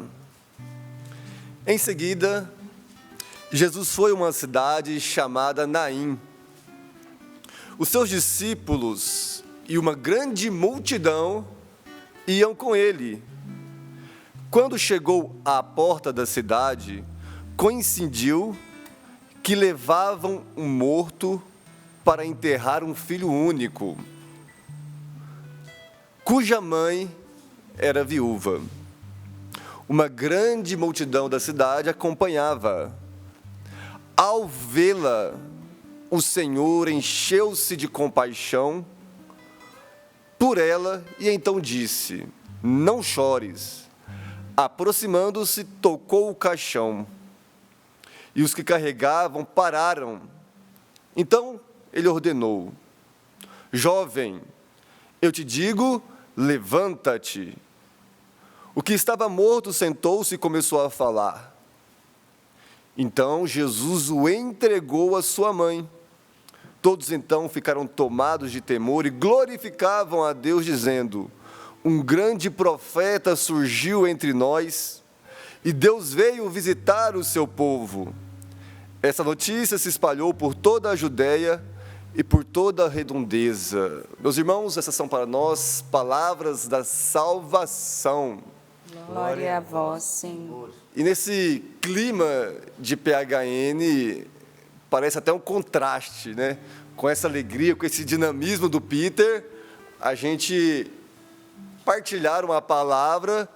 Em seguida, Jesus foi a uma cidade chamada Naim. Os seus discípulos e uma grande multidão iam com ele. Quando chegou à porta da cidade, coincidiu que levavam um morto para enterrar um filho único, cuja mãe era viúva. uma grande multidão da cidade acompanhava. Ao vê-la, o Senhor encheu-se de compaixão por ela e então disse: não chores. Aproximando-se, tocou o caixão e os que carregavam pararam. Então ele ordenou: jovem, eu te digo, levanta-te. O que estava morto sentou-se e começou a falar. Então Jesus o entregou à sua mãe. Todos então ficaram tomados de temor e glorificavam a Deus, dizendo: um grande profeta surgiu entre nós e Deus veio visitar o seu povo. Essa notícia se espalhou por toda a Judéia e por toda a redondeza. Meus irmãos, essas são para nós palavras da salvação. Glória a vós, Senhor. E nesse clima de PHN, parece até um contraste, né? Com essa alegria, com esse dinamismo do Peter, a gente partilhar uma palavra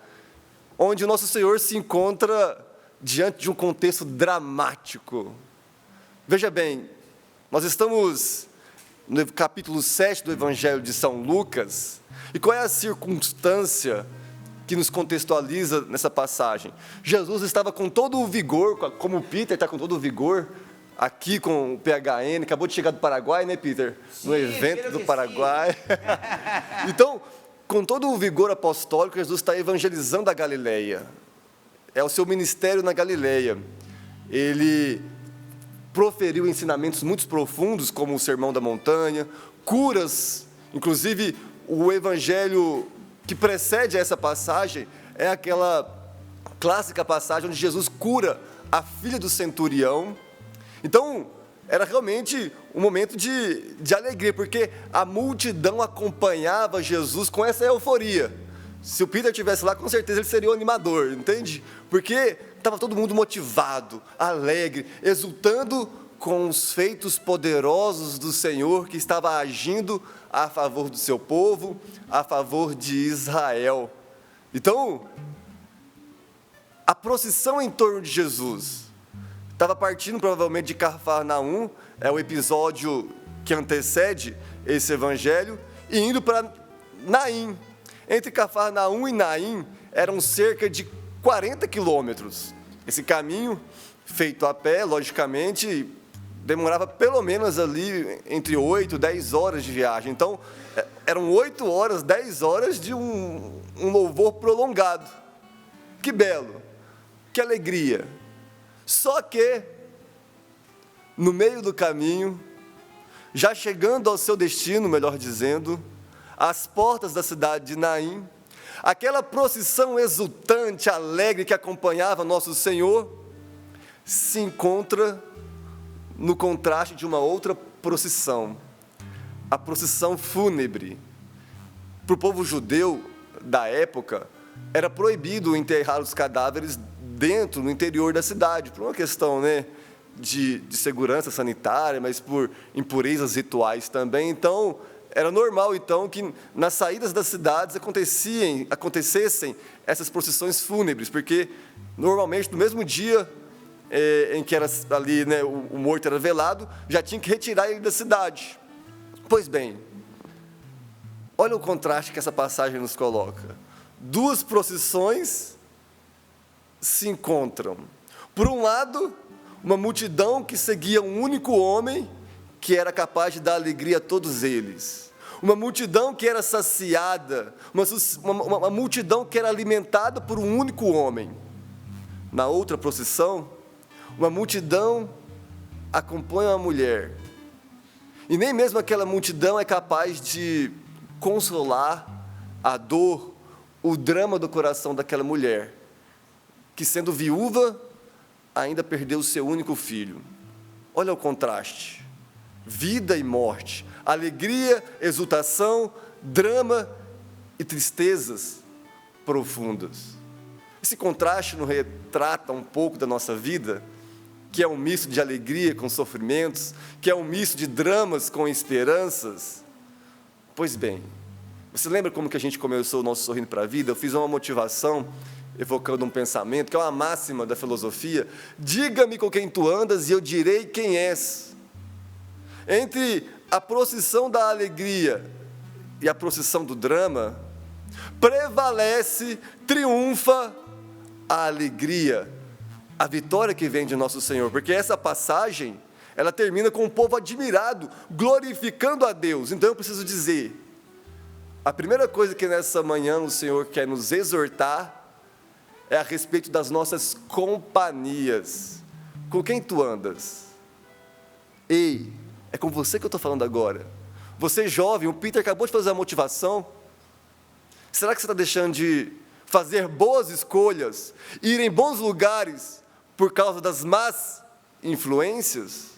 onde o nosso Senhor se encontra diante de um contexto dramático. Veja bem, nós estamos no capítulo 7 do Evangelho de São Lucas, e qual é a circunstância que nos contextualiza nessa passagem? Jesus estava com todo o vigor, como o Peter está com todo o vigor, aqui com o PHN, acabou de chegar do Paraguai, né, Peter? Sim, no evento do Paraguai. Então, com todo o vigor apostólico, Jesus está evangelizando a Galileia. É o seu ministério na Galileia. Ele proferiu ensinamentos muito profundos, como o Sermão da Montanha, curas, inclusive o evangelho que precede essa passagem é aquela clássica passagem onde Jesus cura a filha do centurião. Então, era realmente um momento de alegria, porque a multidão acompanhava Jesus com essa euforia. Se o Peter estivesse lá, com certeza ele seria o animador, entende? Porque estava todo mundo motivado, alegre, exultando com os feitos poderosos do Senhor que estava agindo a favor do seu povo, a favor de Israel. Então, a procissão em torno de Jesus estava partindo provavelmente de Cafarnaum, é o episódio que antecede esse evangelho, e indo para Naim. Entre Cafarnaum e Naim eram cerca de 40 quilômetros. Esse caminho, feito a pé, logicamente, demorava pelo menos ali entre 8 e 10 horas de viagem. Então, eram 8 horas, 10 horas de um louvor prolongado. Que belo, que alegria. Só que, no meio do caminho, já chegando ao seu destino, melhor dizendo, às portas da cidade de Naim, aquela procissão exultante, alegre que acompanhava nosso Senhor, se encontra no contraste de uma outra procissão, a procissão fúnebre. Para o povo judeu da época, era proibido enterrar os cadáveres no interior da cidade, por uma questão, né, de segurança sanitária, mas por impurezas rituais também. Então, era normal, então, que nas saídas das cidades acontecessem essas procissões fúnebres, porque, normalmente, no mesmo dia em que era ali, né, o morto era velado, já tinha que retirar ele da cidade. Pois bem, olha o contraste que essa passagem nos coloca. Duas procissões se encontram. Por um lado, uma multidão que seguia um único homem que era capaz de dar alegria a todos eles. Uma multidão que era saciada, uma multidão que era alimentada por um único homem. Na outra procissão, uma multidão acompanha uma mulher. E nem mesmo aquela multidão é capaz de consolar a dor, o drama do coração daquela mulher, que, sendo viúva, ainda perdeu o seu único filho. Olha o contraste. Vida e morte, alegria, exultação, drama e tristezas profundas. Esse contraste nos retrata um pouco da nossa vida, que é um misto de alegria com sofrimentos, que é um misto de dramas com esperanças. Pois bem, você lembra como que a gente começou o nosso Sorrindo para a Vida? Eu fiz uma motivação evocando um pensamento, que é uma máxima da filosofia: diga-me com quem tu andas e eu direi quem és. Entre a procissão da alegria e a procissão do drama, prevalece, triunfa a alegria, a vitória que vem de nosso Senhor, porque essa passagem, ela termina com o povo admirado, glorificando a Deus. Então eu preciso dizer, a primeira coisa que nessa manhã o Senhor quer nos exortar é a respeito das nossas companhias. Com quem tu andas? Ei, é com você que eu estou falando agora. Você jovem, o Peter acabou de fazer a motivação. Será que você está deixando de fazer boas escolhas, ir em bons lugares por causa das más influências?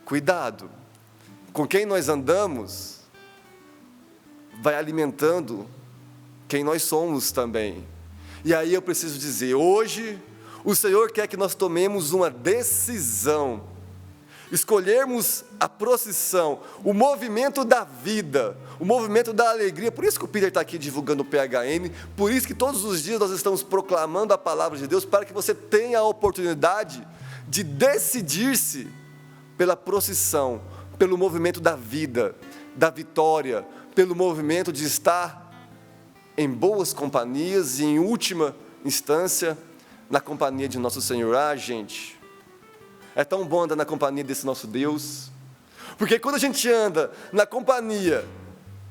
Cuidado, com quem nós andamos vai alimentando quem nós somos também. E aí eu preciso dizer, hoje o Senhor quer que nós tomemos uma decisão, escolhermos a procissão, o movimento da vida, o movimento da alegria. Por isso que o Peter está aqui divulgando o PHN, por isso que todos os dias nós estamos proclamando a palavra de Deus, para que você tenha a oportunidade de decidir-se pela procissão, pelo movimento da vida, da vitória, pelo movimento de estar em boas companhias e, em última instância, na companhia de nosso Senhor. Ah, gente, é tão bom andar na companhia desse nosso Deus, porque quando a gente anda na companhia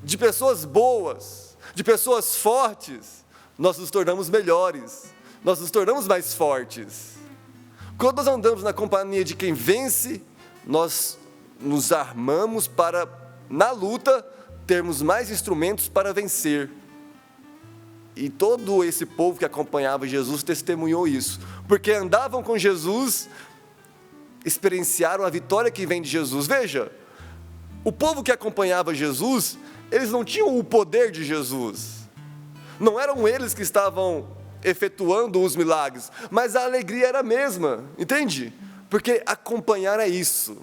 de pessoas boas, de pessoas fortes, nós nos tornamos melhores, nós nos tornamos mais fortes. Quando nós andamos na companhia de quem vence, nós nos armamos para, na luta, termos mais instrumentos para vencer. E todo esse povo que acompanhava Jesus testemunhou isso, porque andavam com Jesus, experienciaram a vitória que vem de Jesus. Veja, o povo que acompanhava Jesus, eles não tinham o poder de Jesus, não eram eles que estavam efetuando os milagres, mas a alegria era a mesma, entende? Porque acompanhar é isso.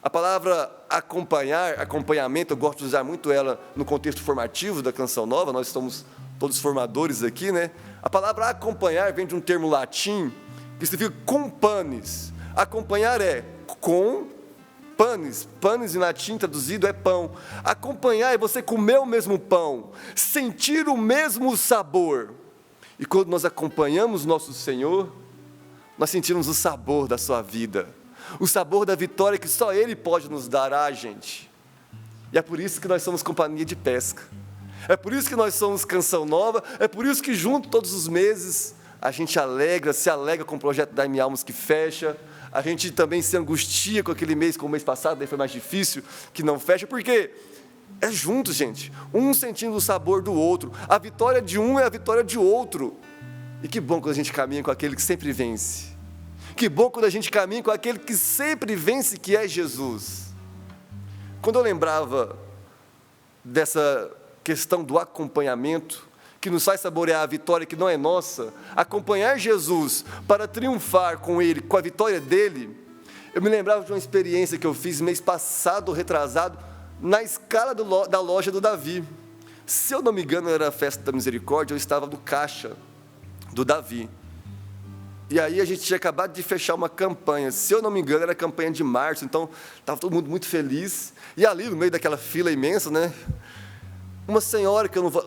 A palavra acompanhar, acompanhamento, eu gosto de usar muito ela no contexto formativo da Canção Nova, nós estamos todos formadores aqui, né? A palavra acompanhar vem de um termo latim que significa companis. Acompanhar é com panis, panis em latim traduzido é pão. Acompanhar é você comer o mesmo pão, sentir o mesmo sabor. E quando nós acompanhamos nosso Senhor, nós sentimos o sabor da sua vida, o sabor da vitória que só Ele pode nos dar, gente. E é por isso que nós somos companhia de pesca, é por isso que nós somos Canção Nova, é por isso que junto todos os meses a gente se alegra com o projeto da M Almas que fecha, a gente também se angustia com aquele mês, como o mês passado, daí foi mais difícil, que não fecha, porque é junto, gente, um sentindo o sabor do outro, a vitória de um é a vitória de outro. E que bom quando a gente caminha com aquele que sempre vence, que bom quando a gente caminha com aquele que sempre vence, que é Jesus. Quando eu lembrava dessa questão do acompanhamento, que nos faz saborear a vitória que não é nossa, acompanhar Jesus para triunfar com Ele, com a vitória dEle, eu me lembrava de uma experiência que eu fiz mês passado, retrasado, na escala da loja do Davi. Se eu não me engano, era a festa da misericórdia, eu estava no caixa do Davi. E aí a gente tinha acabado de fechar uma campanha, se eu não me engano, era a campanha de março, então estava todo mundo muito feliz. E ali, no meio daquela fila imensa, né, uma senhora, que eu não vou,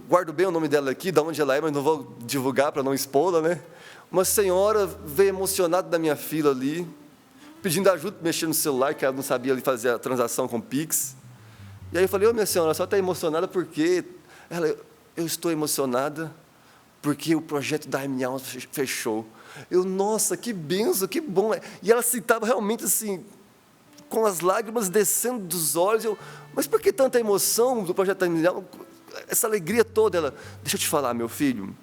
guardo bem o nome dela aqui, de onde ela é, mas não vou divulgar para não expô-la, né? Uma senhora veio emocionada da minha fila ali, pedindo ajuda, mexendo no celular, que ela não sabia ali fazer a transação com Pix. E aí eu falei, minha senhora, a senhora está emocionada por quê? Ela, eu estou emocionada porque o projeto da M Almas fechou. Eu, nossa, que benção, que bom. E ela citava realmente assim, com as lágrimas descendo dos olhos. Eu, mas por que tanta emoção do projeto da M Almas? Essa alegria toda. Ela, deixa eu te falar, meu filho,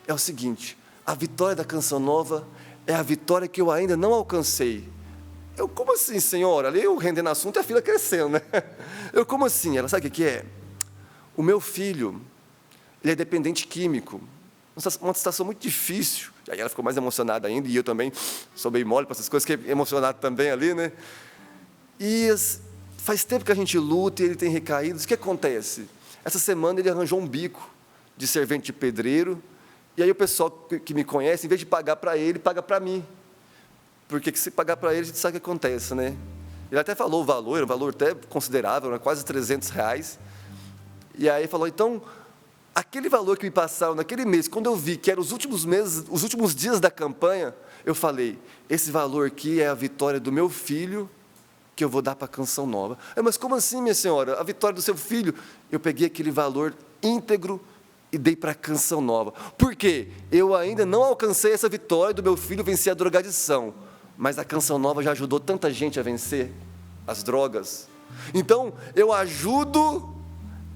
é o seguinte, a vitória da Canção Nova é a vitória que eu ainda não alcancei. Eu, como assim, senhora? Ali eu rendendo assunto e a fila crescendo, né? Eu, como assim? Ela, sabe o que é? O meu filho, ele é dependente químico, uma situação muito difícil. Aí ela ficou mais emocionada ainda, e eu também sou bem mole para essas coisas, fiquei emocionado também ali, né? E faz tempo que a gente luta e ele tem recaído. O que acontece? Essa semana ele arranjou um bico de servente de pedreiro E aí o pessoal que me conhece, em vez de pagar para ele, paga para mim. Porque se pagar para ele, a gente sabe o que acontece, né? Ele até falou o valor, era um valor até considerável, era quase R$300. E aí falou, então, aquele valor que me passaram naquele mês, quando eu vi que eram os últimos meses, os últimos dias da campanha, eu falei, esse valor aqui é a vitória do meu filho, que eu vou dar para a Canção Nova. Mas como assim, minha senhora? A vitória do seu filho? Eu peguei aquele valor íntegro e dei para a Canção Nova. Por quê? Eu ainda não alcancei essa vitória do meu filho vencer a drogadição, mas a Canção Nova já ajudou tanta gente a vencer as drogas. Então, eu ajudo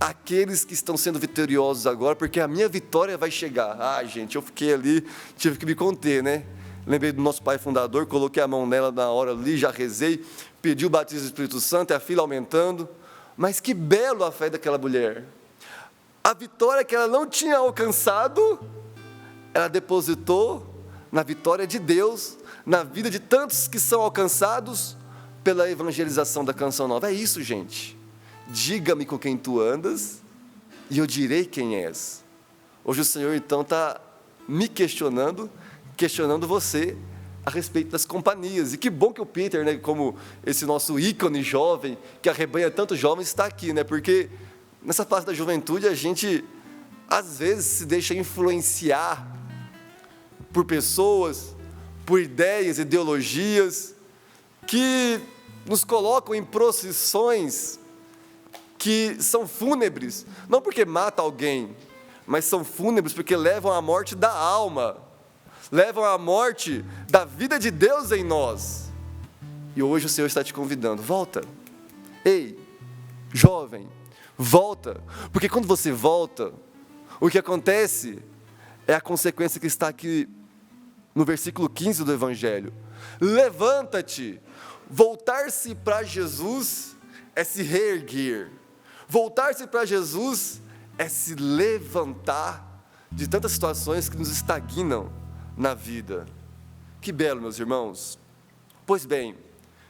aqueles que estão sendo vitoriosos agora, porque a minha vitória vai chegar. Gente, eu fiquei ali, tive que me conter, né? Lembrei do nosso pai fundador, coloquei a mão nela na hora ali, já rezei, pedi o batismo do Espírito Santo, e a fila aumentando. Mas que belo a fé daquela mulher. A vitória que ela não tinha alcançado, ela depositou na vitória de Deus, na vida de tantos que são alcançados pela evangelização da Canção Nova. É isso, gente. Diga-me com quem tu andas, e eu direi quem és. Hoje o Senhor, então, está me questionando você a respeito das companhias. E que bom que o Peter, né, como esse nosso ícone jovem, que arrebanha tantos jovens, está aqui, né? Porque nessa fase da juventude a gente, às vezes, se deixa influenciar por pessoas, por ideias, ideologias, que nos colocam em procissões que são fúnebres, não porque mata alguém, mas são fúnebres porque levam à morte da alma, levam à morte da vida de Deus em nós. E hoje o Senhor está te convidando, volta. Ei, jovem, volta, porque quando você volta, o que acontece é a consequência que está aqui no versículo 15 do Evangelho. Levanta-te. Voltar-se para Jesus é se reerguer. Voltar-se para Jesus é se levantar de tantas situações que nos estagnam na vida. Que belo, meus irmãos. Pois bem,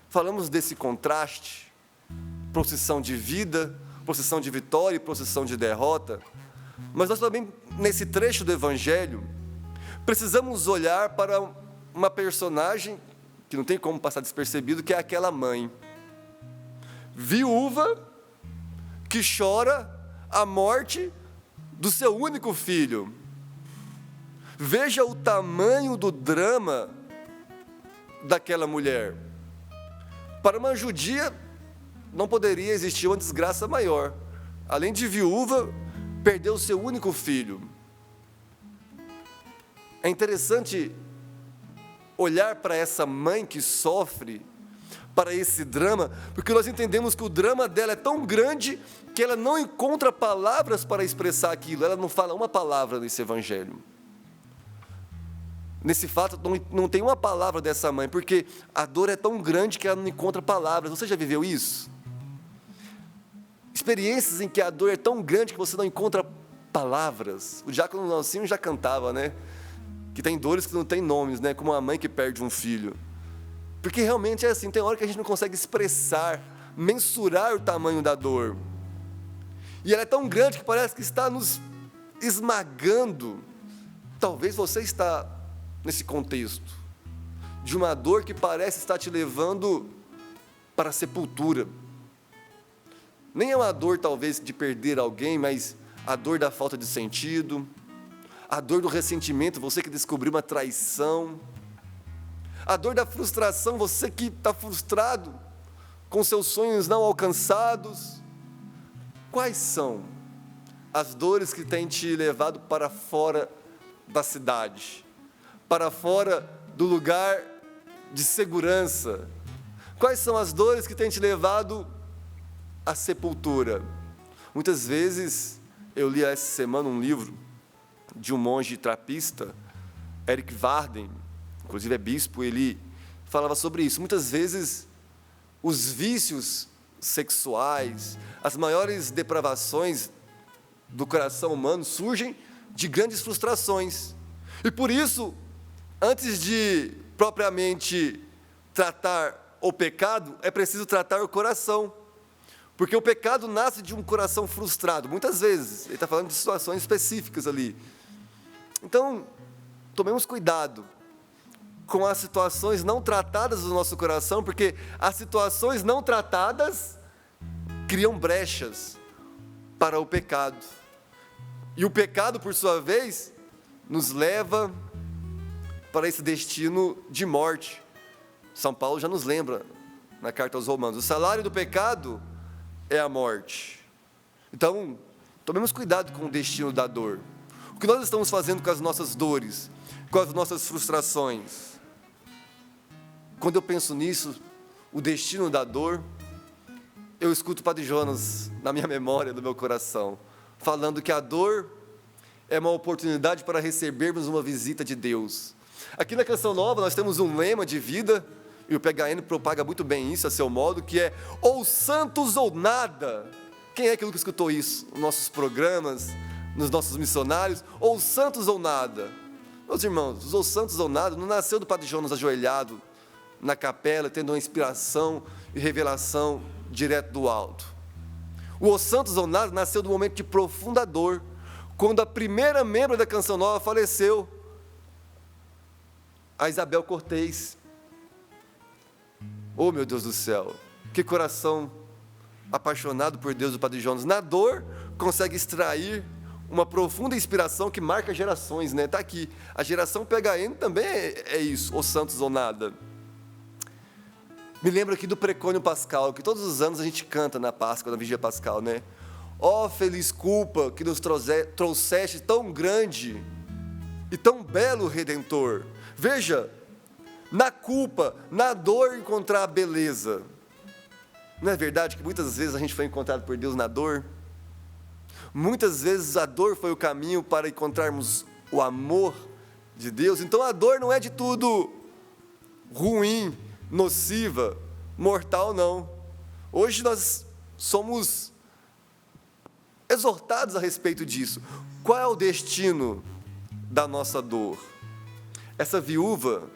falamos desse contraste, procissão de vida, procissão de vitória e procissão de derrota, mas nós também, nesse trecho do Evangelho, precisamos olhar para uma personagem que não tem como passar despercebido, que é aquela mãe viúva que chora a morte do seu único filho. Veja o tamanho do drama daquela mulher. Para uma judia, não poderia existir uma desgraça maior. Além de viúva, perdeu o seu único filho. É interessante olhar para essa mãe que sofre, para esse drama, porque nós entendemos que o drama dela é tão grande que ela não encontra palavras para expressar aquilo, ela não fala uma palavra nesse Evangelho. Nesse fato, não tem uma palavra dessa mãe, porque a dor é tão grande que ela não encontra palavras. Você já viveu isso? Experiências em que a dor é tão grande que você não encontra palavras. O Diácono Nelsinho já cantava, né? Que tem dores que não tem nomes, né? Como uma mãe que perde um filho. Porque realmente é assim, tem hora que a gente não consegue expressar, mensurar o tamanho da dor. E ela é tão grande que parece que está nos esmagando. Talvez você está nesse contexto de uma dor que parece estar te levando para a sepultura. Nem é uma dor, talvez, de perder alguém, mas a dor da falta de sentido, a dor do ressentimento, você que descobriu uma traição, a dor da frustração, você que está frustrado com seus sonhos não alcançados. Quais são as dores que têm te levado para fora da cidade, para fora do lugar de segurança? Quais são as dores que têm te levado à sepultura? Muitas vezes, eu li essa semana um livro de um monge trapista, Eric Varden, inclusive é bispo, ele falava sobre isso. Muitas vezes, os vícios sexuais, as maiores depravações do coração humano surgem de grandes frustrações. E por isso, antes de propriamente tratar o pecado, é preciso tratar o coração. Porque o pecado nasce de um coração frustrado. Muitas vezes, ele está falando de situações específicas ali. Então, tomemos cuidado com as situações não tratadas do nosso coração, porque as situações não tratadas criam brechas para o pecado. E o pecado, por sua vez, nos leva para esse destino de morte. São Paulo já nos lembra na carta aos Romanos: o salário do pecado é a morte. Então, tomemos cuidado com o destino da dor. O que nós estamos fazendo com as nossas dores, com as nossas frustrações? Quando eu penso nisso, o destino da dor, eu escuto o Padre Jonas na minha memória, no meu coração, falando que a dor é uma oportunidade para recebermos uma visita de Deus. Aqui na Canção Nova nós temos um lema de vida, e o PHN propaga muito bem isso a seu modo, que é ou santos ou nada. Quem é aquilo que escutou isso nos nossos programas, nos nossos missionários? Ou santos ou nada. Meus irmãos, os ou santos ou nada não nasceu do Padre Jonas ajoelhado na capela, tendo uma inspiração e revelação direto do alto. O ou santos ou nada nasceu do momento de profunda dor, quando a primeira membro da Canção Nova faleceu, a Isabel Cortez. Oh, meu Deus do céu, que coração apaixonado por Deus do Padre Jonas. Na dor, consegue extrair uma profunda inspiração que marca gerações, né? Está aqui. A geração PHN também é isso, ou santos ou nada. Me lembro aqui do precônio pascal, que todos os anos a gente canta na Páscoa, na Vigília Pascal, né? Ó feliz culpa que nos trouxeste tão grande e tão belo Redentor. Veja, na culpa, na dor encontrar a beleza. Não é verdade que muitas vezes a gente foi encontrado por Deus na dor? Muitas vezes a dor foi o caminho para encontrarmos o amor de Deus. Então a dor não é de tudo ruim, nociva, mortal, não. Hoje nós somos exortados a respeito disso. Qual é o destino da nossa dor? Essa viúva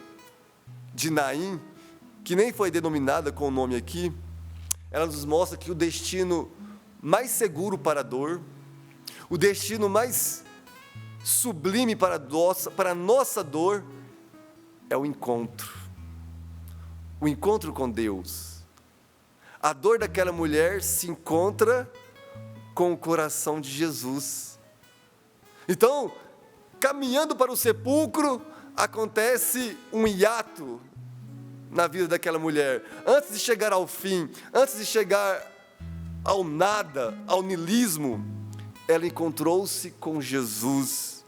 de Naim, que nem foi denominada com o nome aqui, ela nos mostra que o destino mais seguro para a dor, o destino mais sublime para a nossa dor, é o encontro com Deus. A dor daquela mulher se encontra com o coração de Jesus. Então, caminhando para o sepulcro, acontece um hiato na vida daquela mulher. Antes de chegar ao fim, antes de chegar ao nada, ao niilismo, ela encontrou-se com Jesus.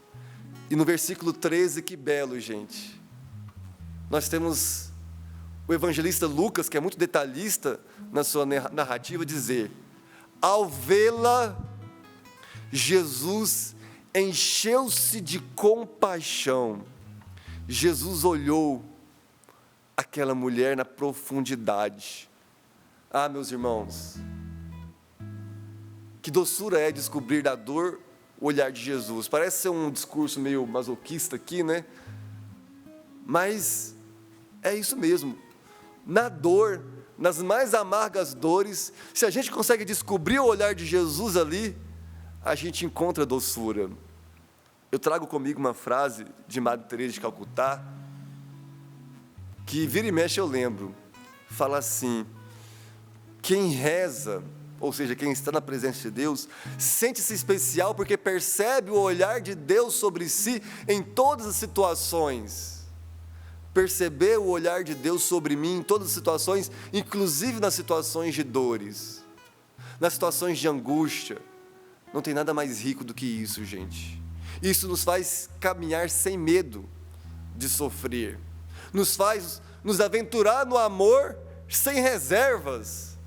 E no versículo 13, que belo, gente. Nós temos o evangelista Lucas, que é muito detalhista na sua narrativa, dizer: ao vê-la, Jesus encheu-se de compaixão. Jesus olhou aquela mulher na profundidade. Ah, meus irmãos, que doçura é descobrir da dor o olhar de Jesus. Parece ser um discurso meio masoquista aqui, né? Mas é isso mesmo. Na dor, nas mais amargas dores, se a gente consegue descobrir o olhar de Jesus ali, a gente encontra doçura. Eu trago comigo uma frase de Madre Teresa de Calcutá, que vira e mexe eu lembro. Fala assim: quem reza, ou seja, quem está na presença de Deus, sente-se especial porque percebe o olhar de Deus sobre si em todas as situações. Perceber o olhar de Deus sobre mim em todas as situações, inclusive nas situações de dores, nas situações de angústia. Não tem nada mais rico do que isso, gente. Isso nos faz caminhar sem medo de sofrer. Nos faz nos aventurar no amor sem reservas,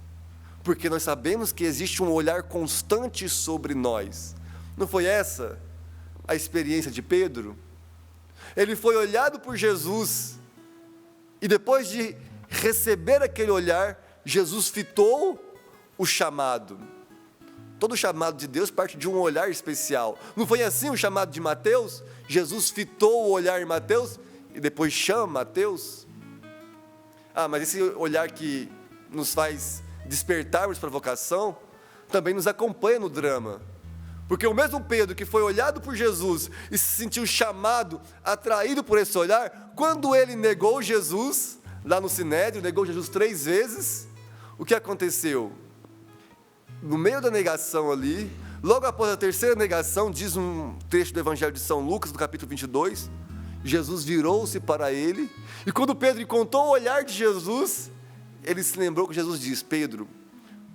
porque nós sabemos que existe um olhar constante sobre nós. Não foi essa a experiência de Pedro? Ele foi olhado por Jesus, e depois de receber aquele olhar, Jesus fitou o chamado. Todo chamado de Deus parte de um olhar especial. Não foi assim o chamado de Mateus? Jesus fitou o olhar em Mateus e depois chama Mateus. Ah, mas esse olhar que nos faz despertarmos para a vocação também nos acompanha no drama. Porque o mesmo Pedro que foi olhado por Jesus e se sentiu chamado, atraído por esse olhar, quando ele negou Jesus, lá no Sinédrio, negou Jesus 3 vezes, o que aconteceu? No meio da negação ali, logo após a terceira negação, diz um trecho do Evangelho de São Lucas, do capítulo 22, Jesus virou-se para ele, e quando Pedro encontrou o olhar de Jesus, ele se lembrou que Jesus diz: Pedro,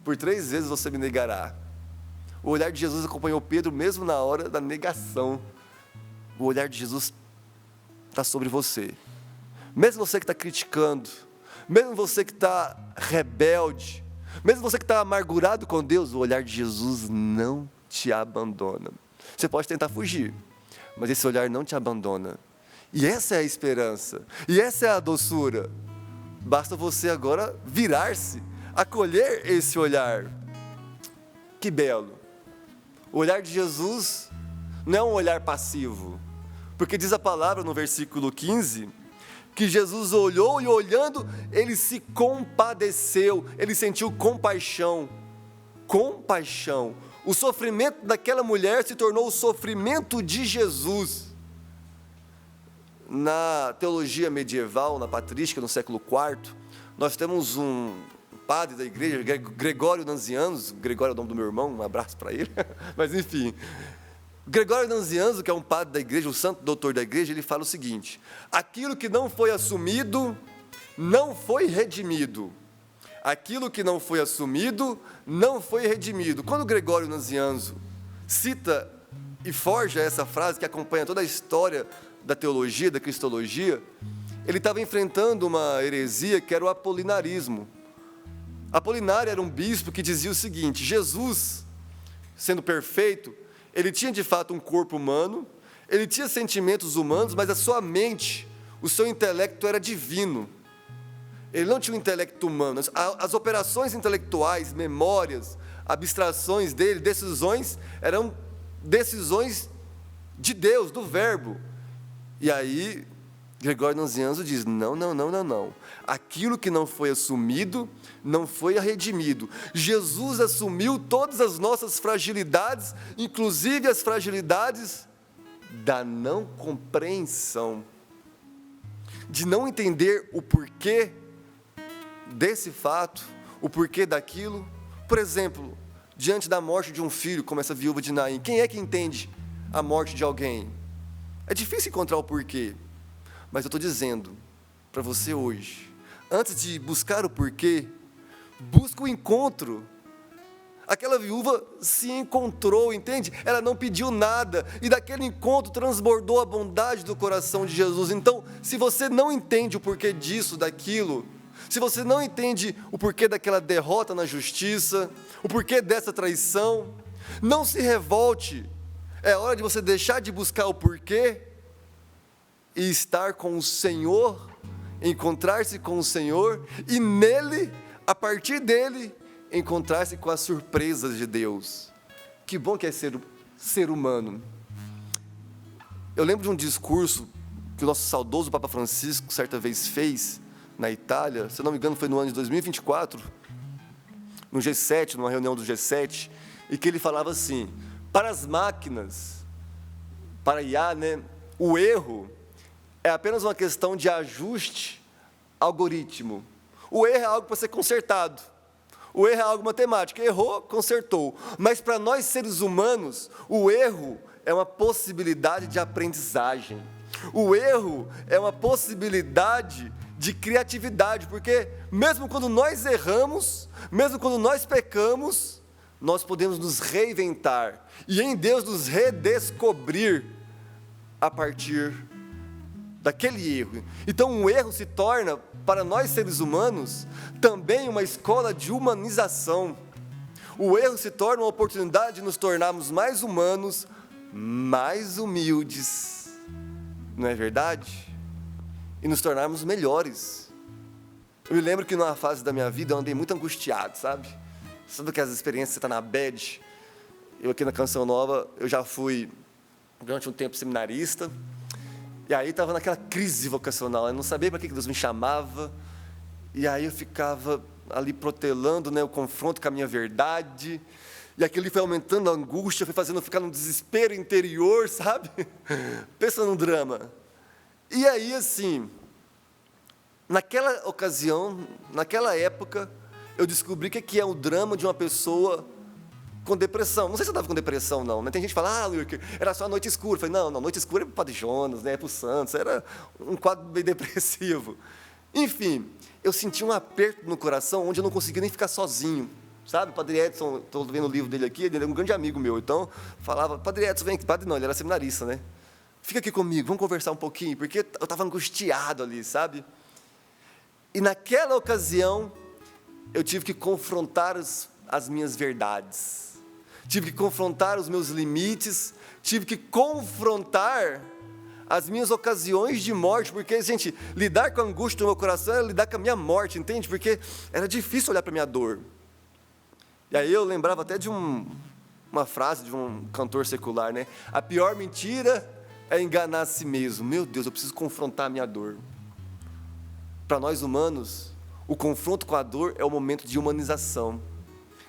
por 3 vezes você me negará. O olhar de Jesus acompanhou Pedro mesmo na hora da negação. O olhar de Jesus está sobre você. Mesmo você que está criticando, mesmo você que está rebelde, mesmo você que está amargurado com Deus, o olhar de Jesus não te abandona. Você pode tentar fugir, mas esse olhar não te abandona. E essa é a esperança, e essa é a doçura. Basta você agora virar-se, acolher esse olhar. Que belo! O olhar de Jesus não é um olhar passivo, porque diz a palavra no versículo 15, que Jesus olhou e olhando, ele se compadeceu, ele sentiu compaixão. Compaixão. O sofrimento daquela mulher se tornou o sofrimento de Jesus. Na teologia medieval, na patrística, no século IV, nós temos um padre da igreja, Gregório Nazianzo. Gregório é o nome do meu irmão, um abraço para ele, mas enfim. Gregório Nazianzo, que é um padre da igreja, o santo doutor da igreja, ele fala o seguinte: aquilo que não foi assumido, não foi redimido. Aquilo que não foi assumido, não foi redimido. Quando Gregório Nazianzo cita e forja essa frase que acompanha toda a história da teologia, da cristologia, ele estava enfrentando uma heresia que era o apolinarismo. Apolinário era um bispo que dizia o seguinte: Jesus, sendo perfeito, ele tinha de fato um corpo humano, ele tinha sentimentos humanos, mas a sua mente, o seu intelecto era divino. Ele não tinha um intelecto humano. As operações intelectuais, memórias, abstrações dele, decisões, eram decisões de Deus, do Verbo. E aí, Gregório Nazianzo diz: não. Aquilo que não foi assumido, não foi redimido. Jesus assumiu todas as nossas fragilidades, inclusive as fragilidades da não compreensão, de não entender o porquê desse fato, o porquê daquilo. Por exemplo, diante da morte de um filho, como essa viúva de Naim, quem é que entende a morte de alguém? É difícil encontrar o porquê, mas eu estou dizendo para você hoje, antes de buscar o porquê, busca o encontro. Aquela viúva se encontrou, entende? Ela não pediu nada, e daquele encontro transbordou a bondade do coração de Jesus. Então, se você não entende o porquê disso, daquilo, se você não entende o porquê daquela derrota na justiça, o porquê dessa traição, não se revolte. É hora de você deixar de buscar o porquê e estar com o Senhor, encontrar-se com o Senhor e nele, a partir dele, encontrar-se com as surpresas de Deus. Que bom que é ser humano. Eu lembro de um discurso que o nosso saudoso Papa Francisco certa vez fez na Itália, se não me engano foi no ano de 2024, no G7, numa reunião do G7, e que ele falava assim: para as máquinas, para a IA, o erro é apenas uma questão de ajuste algoritmo. O erro é algo para ser consertado. O erro é algo matemático. Errou, consertou. Mas para nós seres humanos, o erro é uma possibilidade de aprendizagem. O erro é uma possibilidade de criatividade, porque mesmo quando nós erramos, mesmo quando nós pecamos, nós podemos nos reinventar e em Deus nos redescobrir a partir daquele erro. Então o erro se torna, para nós seres humanos, também uma escola de humanização. O erro se torna uma oportunidade de nos tornarmos mais humanos, mais humildes, não é verdade? E nos tornarmos melhores. Eu me lembro que numa fase da minha vida eu andei muito angustiado, sabe? Sabe aquelas experiências, você está na bad? Eu aqui na Canção Nova, eu já fui durante um tempo seminarista, e aí estava naquela crise vocacional, eu não sabia para que Deus me chamava, e aí eu ficava ali protelando, o confronto com a minha verdade, E aquilo foi aumentando a angústia, foi fazendo eu ficar num desespero interior, sabe? Pensa num drama. E aí, assim, naquela ocasião, naquela época, eu descobri o que é o drama de uma pessoa com depressão. Não sei se eu estava com depressão, não. Né? Tem gente que fala, Wilker, era só a noite escura. Eu falei, não, noite escura é para o Padre Jonas, né? É para o Santos. Era um quadro bem depressivo. Enfim, eu senti um aperto no coração onde eu não conseguia nem ficar sozinho. Sabe, o Padre Edson, estou vendo o livro dele aqui, ele é um grande amigo meu. Então, falava, Padre Edson, vem aqui. Padre não, ele era seminarista, né? Fica aqui comigo, vamos conversar um pouquinho, porque eu estava angustiado ali, sabe? E naquela ocasião, eu tive que confrontar as minhas verdades. Tive que confrontar os meus limites, tive que confrontar as minhas ocasiões de morte, porque, gente, lidar com a angústia do meu coração era lidar com a minha morte, entende? Porque era difícil olhar para a minha dor. E aí eu lembrava até de uma frase de um cantor secular, né? A pior mentira é enganar a si mesmo. Meu Deus, eu preciso confrontar a minha dor. Para nós humanos, o confronto com a dor é o momento de humanização,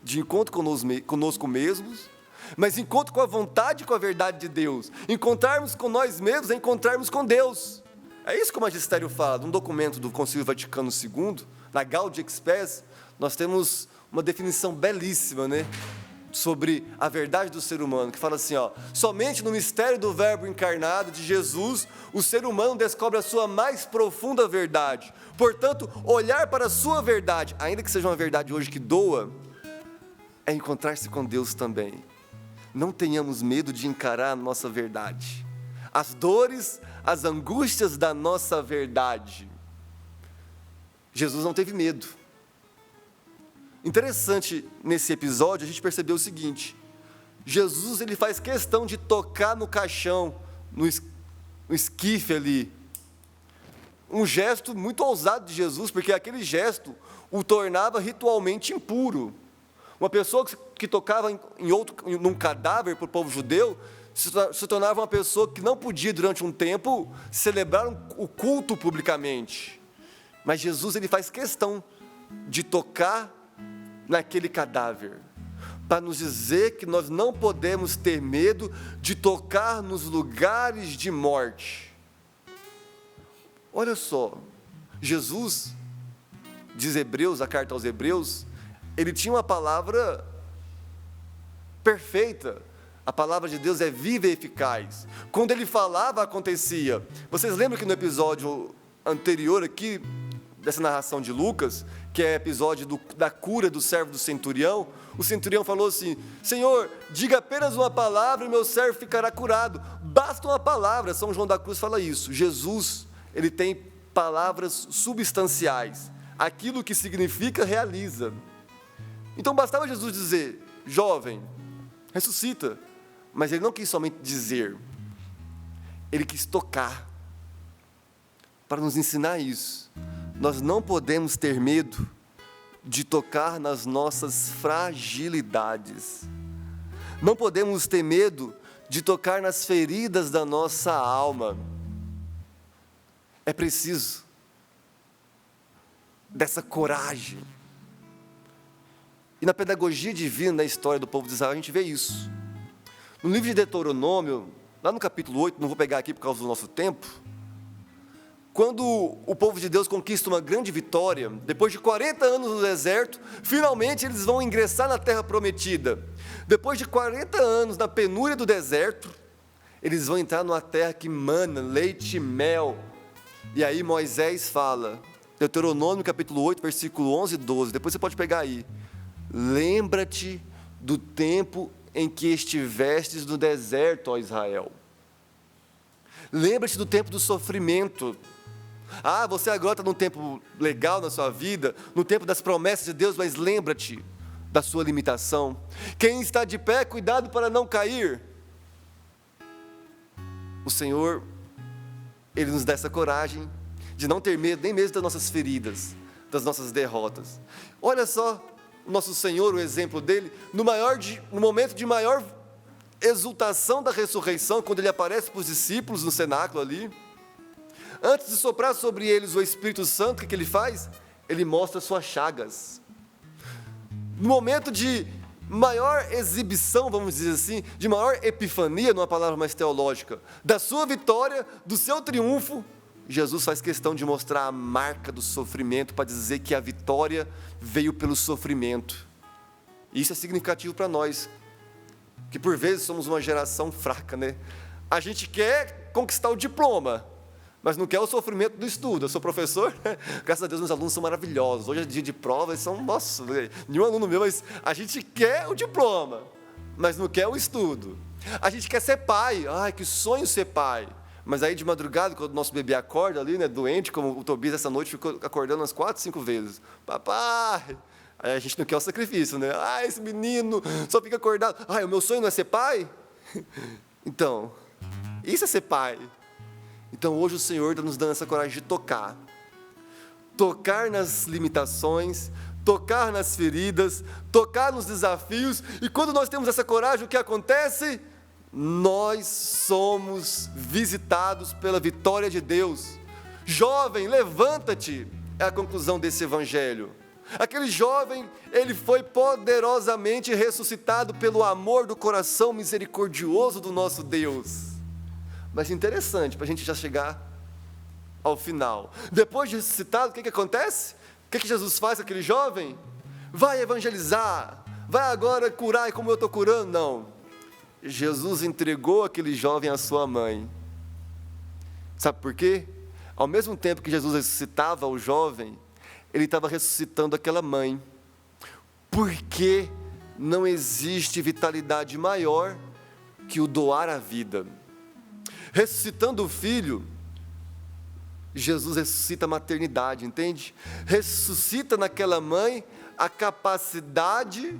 de encontro conosco mesmos, mas encontro com a vontade e com a verdade de Deus. Encontrarmos com nós mesmos é encontrarmos com Deus. É isso que o Magistério fala, num documento do Concílio Vaticano II, na Gaudium et Spes, nós temos uma definição belíssima, né, sobre a verdade do ser humano, que fala assim, ó, somente no mistério do Verbo encarnado de Jesus, o ser humano descobre a sua mais profunda verdade. Portanto, olhar para a sua verdade, ainda que seja uma verdade hoje que doa, é encontrar-se com Deus também. Não tenhamos medo de encarar a nossa verdade, as dores, as angústias da nossa verdade. Jesus não teve medo. Interessante, nesse episódio, a gente percebeu o seguinte, Jesus ele faz questão de tocar no caixão, no esquife ali, um gesto muito ousado de Jesus, porque aquele gesto o tornava ritualmente impuro. Uma pessoa que tocava num cadáver para o povo judeu, se tornava uma pessoa que não podia, durante um tempo, celebrar o culto publicamente. Mas Jesus ele faz questão de tocar naquele cadáver, para nos dizer que nós não podemos ter medo de tocar nos lugares de morte. Olha só, Jesus, diz Hebreus, a carta aos Hebreus, ele tinha uma palavra perfeita. A palavra de Deus é viva e eficaz. Quando ele falava, acontecia. Vocês lembram que no episódio anterior aqui, dessa narração de Lucas, que é o episódio da cura do servo do centurião, o centurião falou assim, Senhor, diga apenas uma palavra e meu servo ficará curado. Basta uma palavra, São João da Cruz fala isso. Jesus, ele tem palavras substanciais. Aquilo que significa, realiza. Então bastava Jesus dizer, jovem, ressuscita. Mas ele não quis somente dizer, ele quis tocar, para nos ensinar isso. Nós não podemos ter medo de tocar nas nossas fragilidades. Não podemos ter medo de tocar nas feridas da nossa alma. É preciso dessa coragem. E na pedagogia divina, na história do povo de Israel, a gente vê isso. No livro de Deuteronômio, lá no capítulo 8, não vou pegar aqui por causa do nosso tempo, quando o povo de Deus conquista uma grande vitória, depois de 40 anos no deserto, finalmente eles vão ingressar na terra prometida. Depois de 40 anos na penúria do deserto, eles vão entrar numa terra que mana leite e mel. E aí Moisés fala, Deuteronômio capítulo 8, versículo 11 e 12, depois você pode pegar aí. Lembra-te do tempo em que estivestes no deserto, ó Israel. Lembra-te do tempo do sofrimento. Ah, você agora está num tempo legal na sua vida, no tempo das promessas de Deus, mas lembra-te da sua limitação. Quem está de pé, cuidado para não cair. O Senhor, Ele nos dá essa coragem de não ter medo nem mesmo das nossas feridas, das nossas derrotas. Olha só o nosso Senhor, o exemplo dele, no momento de maior exultação da ressurreição, quando Ele aparece para os discípulos no cenáculo ali, antes de soprar sobre eles o Espírito Santo, o que Ele faz? Ele mostra suas chagas. No momento de maior exibição, vamos dizer assim, de maior epifania, numa palavra mais teológica, da sua vitória, do seu triunfo, Jesus faz questão de mostrar a marca do sofrimento para dizer que a vitória veio pelo sofrimento. E isso é significativo para nós, que por vezes somos uma geração fraca, né? A gente quer conquistar o diploma, mas não quer o sofrimento do estudo. Eu sou professor, né? Graças a Deus meus alunos são maravilhosos. Hoje é dia de prova, eles são, nossa, nenhum aluno meu, mas a gente quer o diploma, mas não quer o estudo. A gente quer ser pai, ai, que sonho ser pai. Mas aí de madrugada, quando o nosso bebê acorda ali, né, doente, como o Tobias essa noite ficou acordando umas 4, 5 vezes. Papai! Aí a gente não quer o sacrifício, né? Ah, esse menino só fica acordado. Ah, o meu sonho não é ser pai? Então, isso é ser pai. Então hoje o Senhor está nos dando essa coragem de tocar. Tocar nas limitações, tocar nas feridas, tocar nos desafios. E quando nós temos essa coragem, o que acontece? Nós somos visitados pela vitória de Deus. Jovem, levanta-te, é a conclusão desse evangelho. Aquele jovem, ele foi poderosamente ressuscitado pelo amor do coração misericordioso do nosso Deus. Mas interessante, para a gente já chegar ao final. Depois de ressuscitado, o que acontece? O que Jesus faz com aquele jovem? Vai evangelizar, vai agora curar, e como eu estou curando? Não. Jesus entregou aquele jovem à sua mãe. Sabe por quê? Ao mesmo tempo que Jesus ressuscitava o jovem, ele estava ressuscitando aquela mãe. Porque não existe vitalidade maior que o doar a vida. Ressuscitando o filho, Jesus ressuscita a maternidade, entende? Ressuscita naquela mãe a capacidade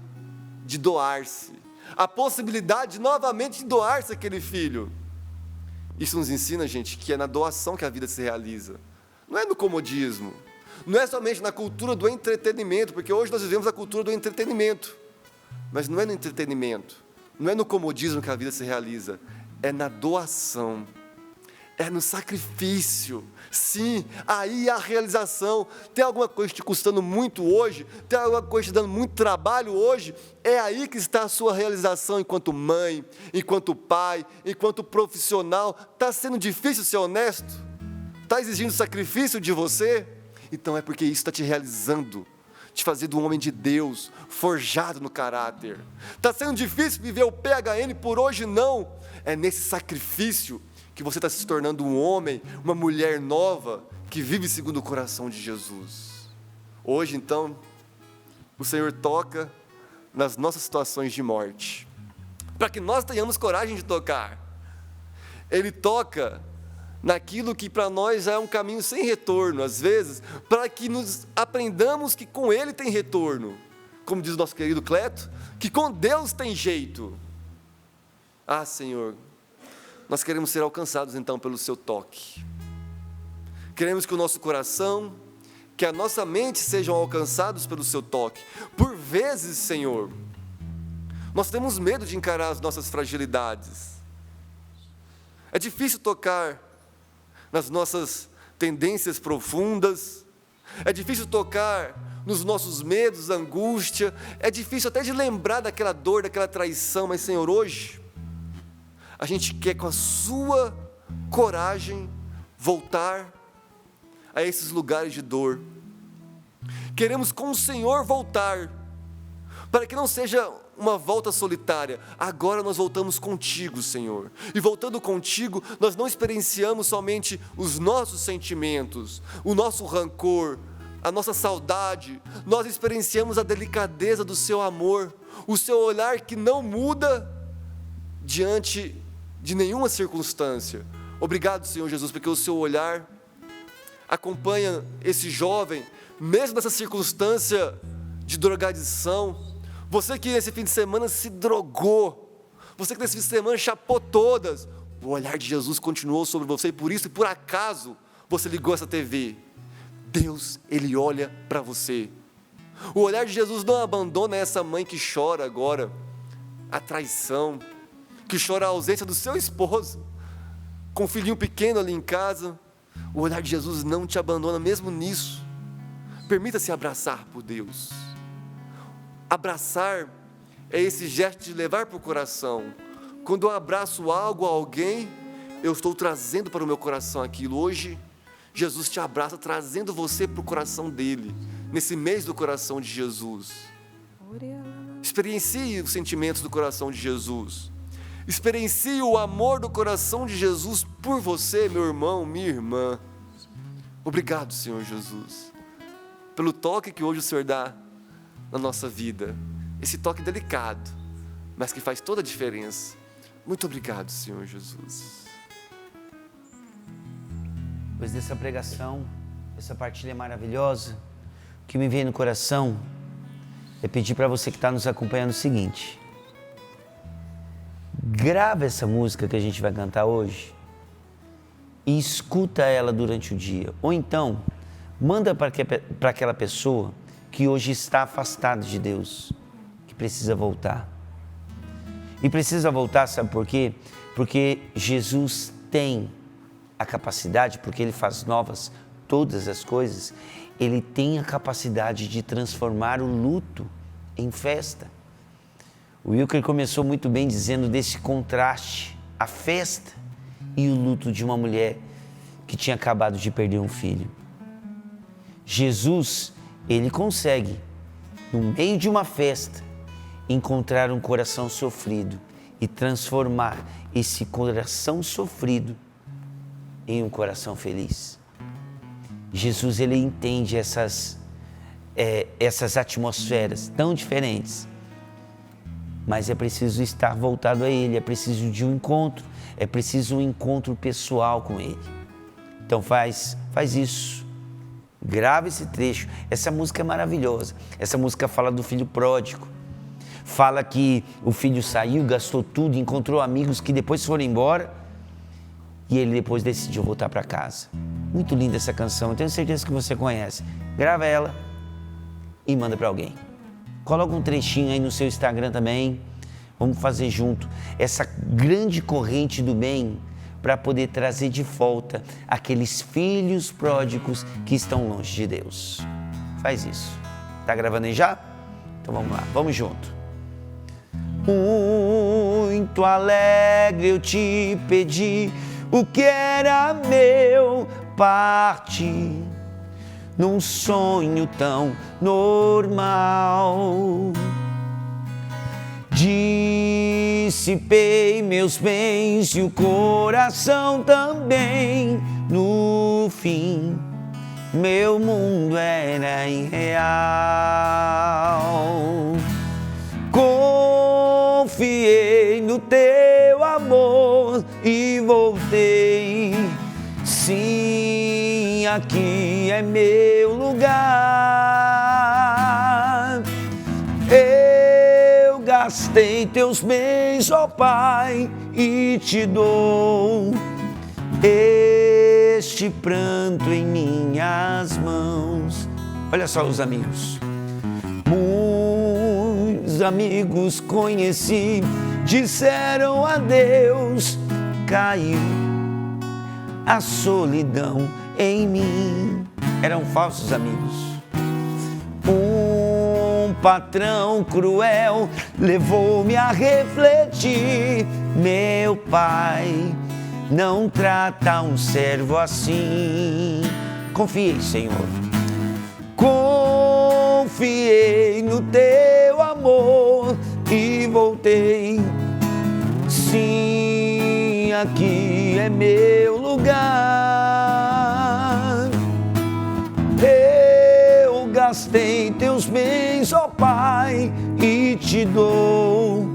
de doar-se. A possibilidade novamente de doar-se aquele filho. Isso nos ensina, gente, que é na doação que a vida se realiza. Não é no comodismo. Não é somente na cultura do entretenimento, porque hoje nós vivemos a cultura do entretenimento. Mas não é no entretenimento, não é no comodismo que a vida se realiza. É na doação. É no sacrifício. Sim, aí a realização. Tem alguma coisa te custando muito hoje? Tem alguma coisa te dando muito trabalho hoje? É aí que está a sua realização enquanto mãe, enquanto pai, enquanto profissional. Está sendo difícil ser honesto? Está exigindo sacrifício de você? Então é porque isso está te realizando, te fazendo um homem de Deus, forjado no caráter. Está sendo difícil viver o PHN por hoje? Não. É nesse sacrifício que você está se tornando um homem, uma mulher nova, que vive segundo o coração de Jesus. Hoje, então, o Senhor toca nas nossas situações de morte, para que nós tenhamos coragem de tocar. Ele toca naquilo que para nós é um caminho sem retorno, às vezes, para que nos aprendamos que com Ele tem retorno. Como diz o nosso querido Cleto, que com Deus tem jeito. Ah, Senhor, nós queremos ser alcançados então pelo Seu toque. Queremos que o nosso coração, que a nossa mente sejam alcançados pelo Seu toque. Por vezes, Senhor, nós temos medo de encarar as nossas fragilidades. É difícil tocar nas nossas tendências profundas. É difícil tocar nos nossos medos, angústia. É difícil até de lembrar daquela dor, daquela traição. Mas, Senhor, hoje a gente quer, com a Sua coragem, voltar a esses lugares de dor. Queremos com o Senhor voltar, para que não seja uma volta solitária. Agora nós voltamos contigo, Senhor. E voltando contigo, nós não experienciamos somente os nossos sentimentos, o nosso rancor, a nossa saudade. Nós experienciamos a delicadeza do Seu amor, o Seu olhar que não muda diante de nenhuma circunstância. Obrigado, Senhor Jesus, porque o Seu olhar acompanha esse jovem, mesmo nessa circunstância de drogadição. Você que nesse fim de semana se drogou, você que nesse fim de semana chapou todas, o olhar de Jesus continuou sobre você, e por isso, e por acaso, você ligou essa TV. Deus, Ele olha para você. O olhar de Jesus não abandona essa mãe que chora agora a traição, que chora a ausência do seu esposo, com um filhinho pequeno ali em casa. O olhar de Jesus não te abandona mesmo nisso. Permita-se abraçar por Deus. Abraçar é esse gesto de levar para o coração. Quando eu abraço algo, alguém, eu estou trazendo para o meu coração aquilo. Hoje, Jesus te abraça, trazendo você para o coração dele, nesse mês do coração de Jesus. Experiencie os sentimentos do coração de Jesus. Experiencie o amor do coração de Jesus por você, meu irmão, minha irmã. Obrigado, Senhor Jesus, pelo toque que hoje o Senhor dá na nossa vida. Esse toque delicado, mas que faz toda a diferença. Muito obrigado, Senhor Jesus. Depois dessa pregação, essa partilha maravilhosa, o que me veio no coração é pedir para você que está nos acompanhando o seguinte: grava essa música que a gente vai cantar hoje e escuta ela durante o dia. Ou então, manda para aquela pessoa que hoje está afastada de Deus, que precisa voltar. E precisa voltar, sabe por quê? Porque Jesus tem a capacidade, porque Ele faz novas todas as coisas, Ele tem a capacidade de transformar o luto em festa. O Wilker começou muito bem dizendo desse contraste, a festa e o luto de uma mulher que tinha acabado de perder um filho. Jesus, Ele consegue, no meio de uma festa, encontrar um coração sofrido e transformar esse coração sofrido em um coração feliz. Jesus, Ele entende essas atmosferas tão diferentes, mas é preciso estar voltado a Ele, é preciso de um encontro, é preciso um encontro pessoal com Ele. Então faz isso, grava esse trecho. Essa música é maravilhosa, essa música fala do filho pródigo, fala que o filho saiu, gastou tudo, encontrou amigos que depois foram embora e ele depois decidiu voltar para casa. Muito linda essa canção, eu tenho certeza que você conhece. Grava ela e manda para alguém. Coloca um trechinho aí no seu Instagram também. Vamos fazer junto essa grande corrente do bem para poder trazer de volta aqueles filhos pródigos que estão longe de Deus. Faz isso. Tá gravando aí já? Então vamos lá, vamos junto. Muito alegre eu te pedi o que era meu partir num sonho tão normal. Dissipei meus bens e o coração também. No fim, meu mundo era irreal. Confiei no teu amor e voltei. Sim, aqui é meu lugar. Eu gastei teus bens, ó Pai, e te dou este pranto em minhas mãos. Olha só os amigos. Muitos amigos conheci, disseram adeus, caiu a solidão em mim. Eram falsos amigos. Um patrão cruel levou-me a refletir. Meu Pai não trata um servo assim. Confiei, Senhor. Confiei no teu amor e voltei. Sim, aqui é meu lugar. Eu gastei teus bens, ó Pai, e te dou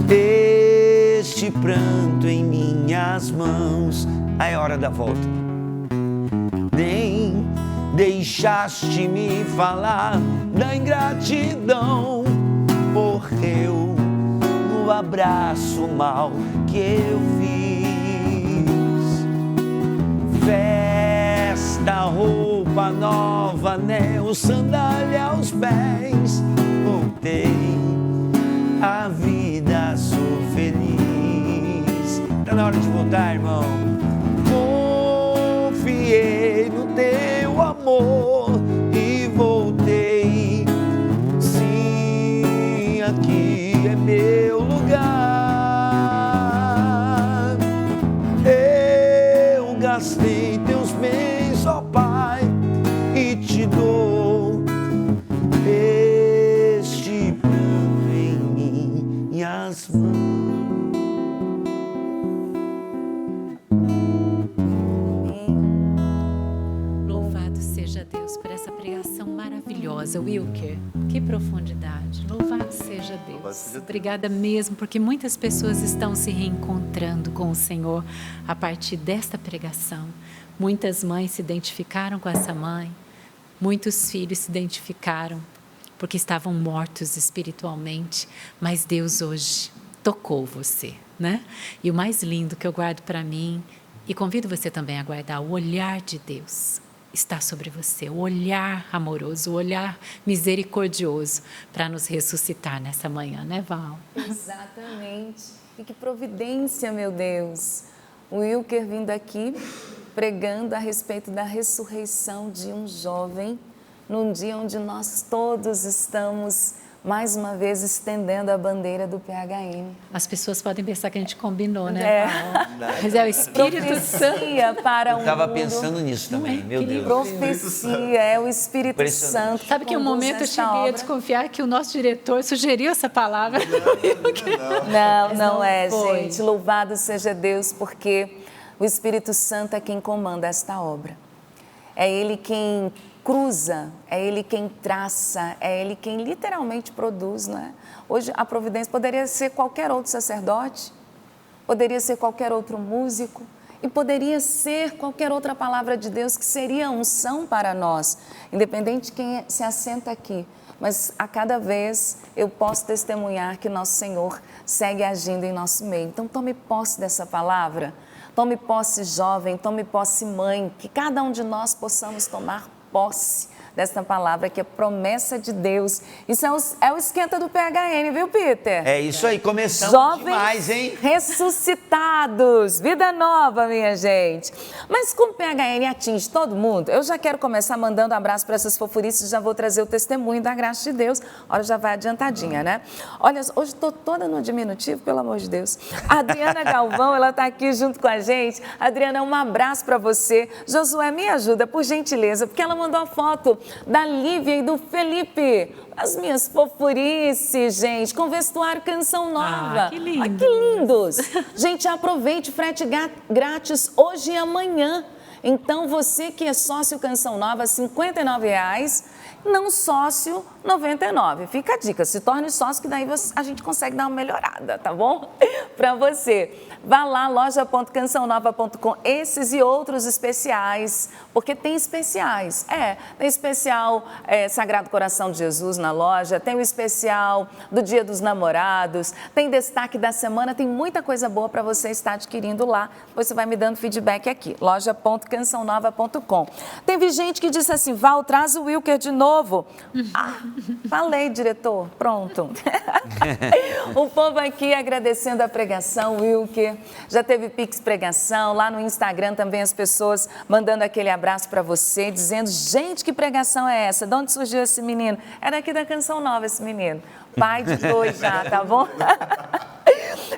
este pranto em minhas mãos. Aí é hora da volta. Nem deixaste-me falar da ingratidão. Morreu no abraço mal que eu fiz. Festa, roupa nova, anel, sandália aos pés. Voltei à vida, sou feliz. Tá na hora de voltar, irmão. Confiei no teu amor e voltei. Sim, aqui Louvado seja Deus por essa pregação maravilhosa, Wilker. Que profundidade. Louvado seja Deus. Obrigada mesmo, porque muitas pessoas estão se reencontrando com o Senhor a partir desta pregação. Muitas mães se identificaram com essa mãe, muitos filhos se identificaram porque estavam mortos espiritualmente, mas Deus hoje tocou você, né? E o mais lindo que eu guardo para mim, e convido você também a guardar, o olhar de Deus está sobre você, o olhar amoroso, o olhar misericordioso para nos ressuscitar nessa manhã, né, Val? Exatamente. E que providência, meu Deus. O Wilker vindo aqui pregando a respeito da ressurreição de um jovem num dia onde nós todos estamos mais uma vez estendendo a bandeira do PHN. As pessoas podem pensar que a gente combinou, né? Mas é o Espírito Santo. Para Eu estava pensando nisso também, meu Deus. Profecia, é o Espírito Santo. Sabe que um momento eu cheguei a desconfiar que o nosso diretor sugeriu essa palavra. Não é, foi. gente. Louvado seja Deus, porque o Espírito Santo é quem comanda esta obra. É Ele quem cruza, é Ele quem traça, é Ele quem literalmente produz, não é? Hoje a providência poderia ser qualquer outro sacerdote, poderia ser qualquer outro músico e poderia ser qualquer outra palavra de Deus que seria unção para nós, independente de quem se assenta aqui. Mas a cada vez eu posso testemunhar que nosso Senhor segue agindo em nosso meio. Então tome posse dessa palavra, tome posse jovem, tome posse mãe, que cada um de nós possamos tomar posse desta palavra que é promessa de Deus. Isso é o esquenta do PHN, viu, Peter? É isso aí, começamos Jovens demais, hein? ressuscitados, vida nova, minha gente. Mas como o PHN atinge todo mundo, eu já quero começar mandando um abraço para essas fofurices, já vou trazer o testemunho da graça de Deus. Olha, já vai adiantadinha, né? Olha, hoje estou toda no diminutivo, pelo amor de Deus. A Adriana Galvão, ela está aqui junto com a gente. Adriana, um abraço para você. Josué, me ajuda, por gentileza, porque ela mandou a foto da Lívia e do Felipe, as minhas fofurices, gente, com vestuário Canção Nova. Que lindo. Que lindos. Gente, aproveite frete grátis hoje e amanhã. Então, você que é sócio Canção Nova, R$ 59,00, não sócio, R$ 99,00. Fica a dica, se torne sócio, que daí a gente consegue dar uma melhorada, tá bom? Para você. Vá lá, loja.cançãonova.com, esses e outros especiais, porque tem especiais. Tem especial Sagrado Coração de Jesus na loja, tem o especial do Dia dos Namorados, tem destaque da semana, tem muita coisa boa para você estar adquirindo lá. Depois você vai me dando feedback aqui, loja.cançãonova.com. Teve gente que disse assim, Val, traz o Wilker de novo. Falei, diretor, pronto. O povo aqui agradecendo a pregação, Wilker. Já teve Pix Pregação, lá no Instagram também as pessoas mandando aquele abraço para você, dizendo, gente, que pregação é essa? De onde surgiu esse menino? É daqui da Canção Nova esse menino. Pai de 2 já, tá bom?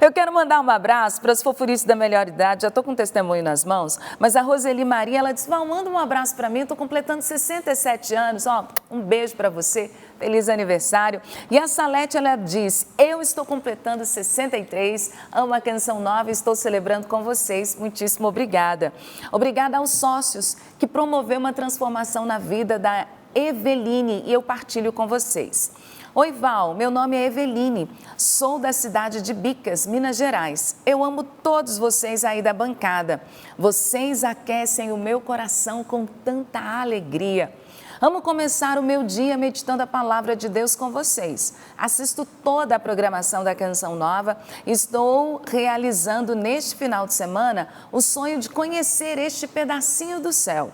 Eu quero mandar um abraço para as fofurices da melhor idade, já estou com um testemunho nas mãos, mas a Roseli Maria, ela disse, Val, manda um abraço para mim, estou completando 67 anos, um beijo para você, feliz aniversário. E a Salete, ela diz, eu estou completando 63, amo a Canção Nova e estou celebrando com vocês, muitíssimo obrigada. Obrigada aos sócios que promoveu uma transformação na vida da Eveline e eu partilho com vocês. Oi, Val, meu nome é Eveline, sou da cidade de Bicas, Minas Gerais. Eu amo todos vocês aí da bancada. Vocês aquecem o meu coração com tanta alegria. Amo começar o meu dia meditando a palavra de Deus com vocês. Assisto toda a programação da Canção Nova e estou realizando neste final de semana o sonho de conhecer este pedacinho do céu.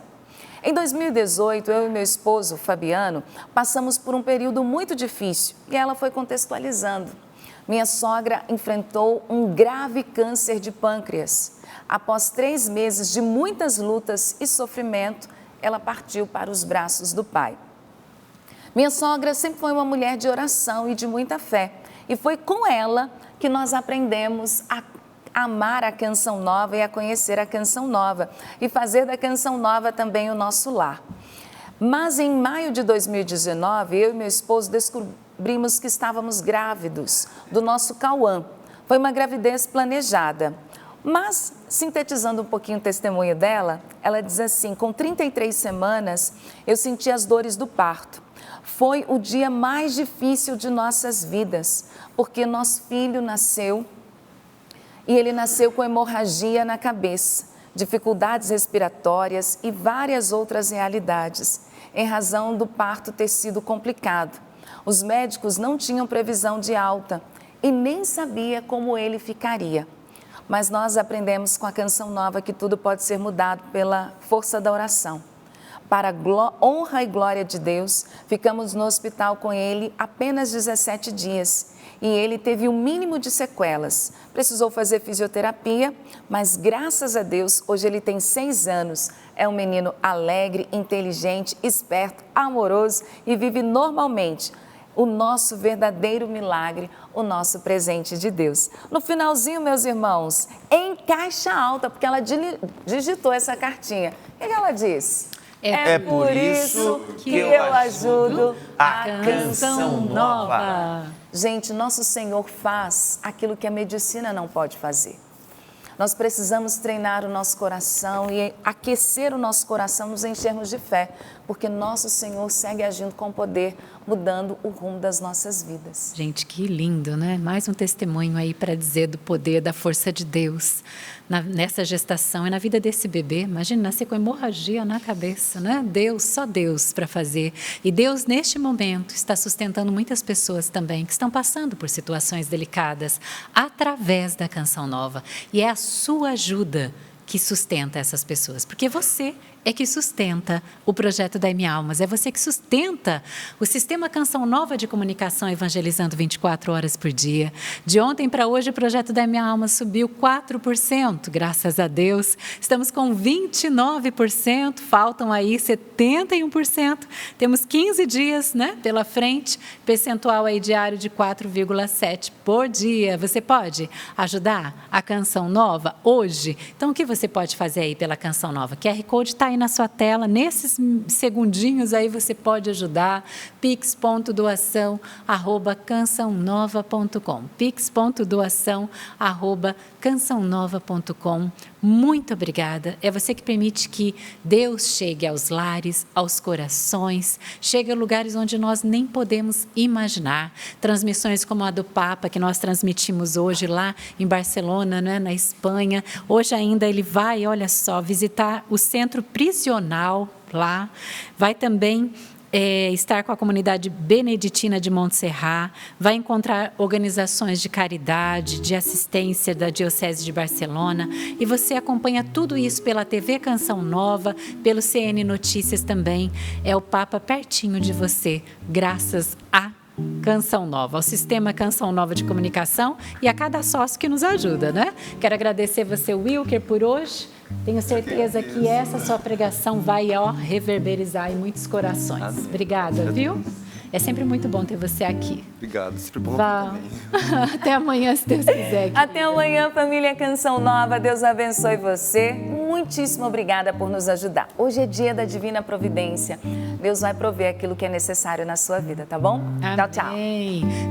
Em 2018, eu e meu esposo, Fabiano, passamos por um período muito difícil e ela foi contextualizando. Minha sogra enfrentou um grave câncer de pâncreas. Após 3 meses de muitas lutas e sofrimento, ela partiu para os braços do Pai. Minha sogra sempre foi uma mulher de oração e de muita fé. E foi com ela que nós aprendemos a amar a Canção Nova e a conhecer a Canção Nova e fazer da Canção Nova também o nosso lar. Mas em maio de 2019, eu e meu esposo descobrimos que estávamos grávidos do nosso Cauã. Foi uma gravidez planejada. Mas, sintetizando um pouquinho o testemunho dela, ela diz assim: com 33 semanas, eu senti as dores do parto. Foi o dia mais difícil de nossas vidas, porque nosso filho nasceu e ele nasceu com hemorragia na cabeça, dificuldades respiratórias e várias outras realidades, em razão do parto ter sido complicado. Os médicos não tinham previsão de alta e nem sabia como ele ficaria. Mas nós aprendemos com a canção nova que tudo pode ser mudado pela força da oração. Para a honra e glória de Deus, ficamos no hospital com ele apenas 17 dias e ele teve o mínimo de sequelas. Precisou fazer fisioterapia, mas graças a Deus, hoje ele tem 6 anos. É um menino alegre, inteligente, esperto, amoroso e vive normalmente. O nosso verdadeiro milagre, o nosso presente de Deus. No finalzinho, meus irmãos, em caixa alta, porque ela digitou essa cartinha. O que ela diz? É por isso que eu ajudo a Canção Nova. Gente, nosso Senhor faz aquilo que a medicina não pode fazer. Nós precisamos treinar o nosso coração e aquecer o nosso coração, nos enchermos de fé, porque nosso Senhor segue agindo com poder, mudando o rumo das nossas vidas. Gente, que lindo, né? Mais um testemunho aí para dizer do poder, da força de Deus nessa gestação e na vida desse bebê. Imagina, nascer com hemorragia na cabeça, né? Deus, só Deus para fazer. E Deus, neste momento, está sustentando muitas pessoas também que estão passando por situações delicadas através da Canção Nova. E é a sua ajuda que sustenta essas pessoas, porque você é que sustenta o projeto da M Almas, é você que sustenta o sistema Canção Nova de Comunicação Evangelizando 24 horas por dia. De ontem para hoje o projeto da M Almas subiu 4%, graças a Deus. Estamos com 29%, faltam aí 71%. Temos 15 dias, né, pela frente, percentual aí diário de 4,7 por dia. Você pode ajudar a Canção Nova hoje? Então o que você pode fazer aí pela Canção Nova? QR Code está aí na sua tela, nesses segundinhos aí você pode ajudar. pix.doação@cançãonova.com, pix.doação@cançãonova.com. Muito obrigada. É você que permite que Deus chegue aos lares, aos corações, chegue a lugares onde nós nem podemos imaginar. Transmissões como a do Papa, que nós transmitimos hoje lá em Barcelona, né, na Espanha. Hoje ainda ele vai, olha só, visitar o centro prisional lá. Vai também estar com a comunidade beneditina de Montserrat, vai encontrar organizações de caridade, de assistência da Diocese de Barcelona, e você acompanha tudo isso pela TV Canção Nova, pelo CN Notícias também. É o Papa pertinho de você, graças a Canção Nova, ao sistema Canção Nova de Comunicação e a cada sócio que nos ajuda, né? Quero agradecer você, Wilker, por hoje. Tenho certeza que essa sua pregação vai reverberizar em muitos corações. Obrigada, viu? É sempre muito bom ter você aqui. Obrigado, sempre bom também. Até amanhã, se Deus quiser. Até amanhã, família Canção Nova. Deus abençoe você. Muitíssimo obrigada por nos ajudar. Hoje é dia da Divina Providência. Deus vai prover aquilo que é necessário na sua vida, tá bom? Amém. Tchau, tchau.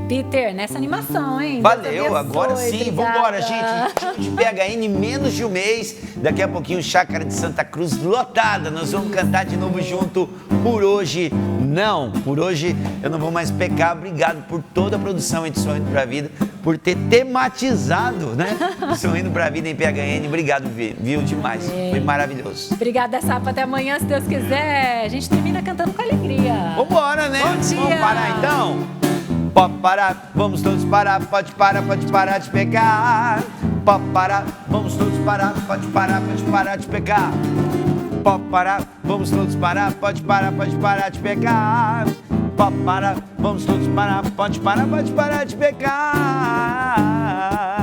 Peter, nessa animação, hein? Valeu, agora sim. Obrigada. Vambora, gente. De PHN, menos de um mês. Daqui a pouquinho, Chácara de Santa Cruz lotada. Nós vamos cantar de novo junto. Por hoje, não. Por hoje, eu não vou mais pecar. Obrigado por toda a produção de Sorrindo pra Vida, por ter tematizado, né? Sorrindo pra Vida em PHN. Obrigado, viu? Demais. Foi maravilhoso. Obrigada, Sapa. Até amanhã, se Deus quiser. A gente termina cantando com alegria. Vambora, né? Bom dia. Vamos parar, então? Pode parar, vamos todos parar. Pode parar de pecar. Pode parar, vamos todos parar. Pode parar de pecar. Pode parar, vamos todos parar. Pode parar de pecar. Pode parar, vamos todos parar. Pode parar de pecar.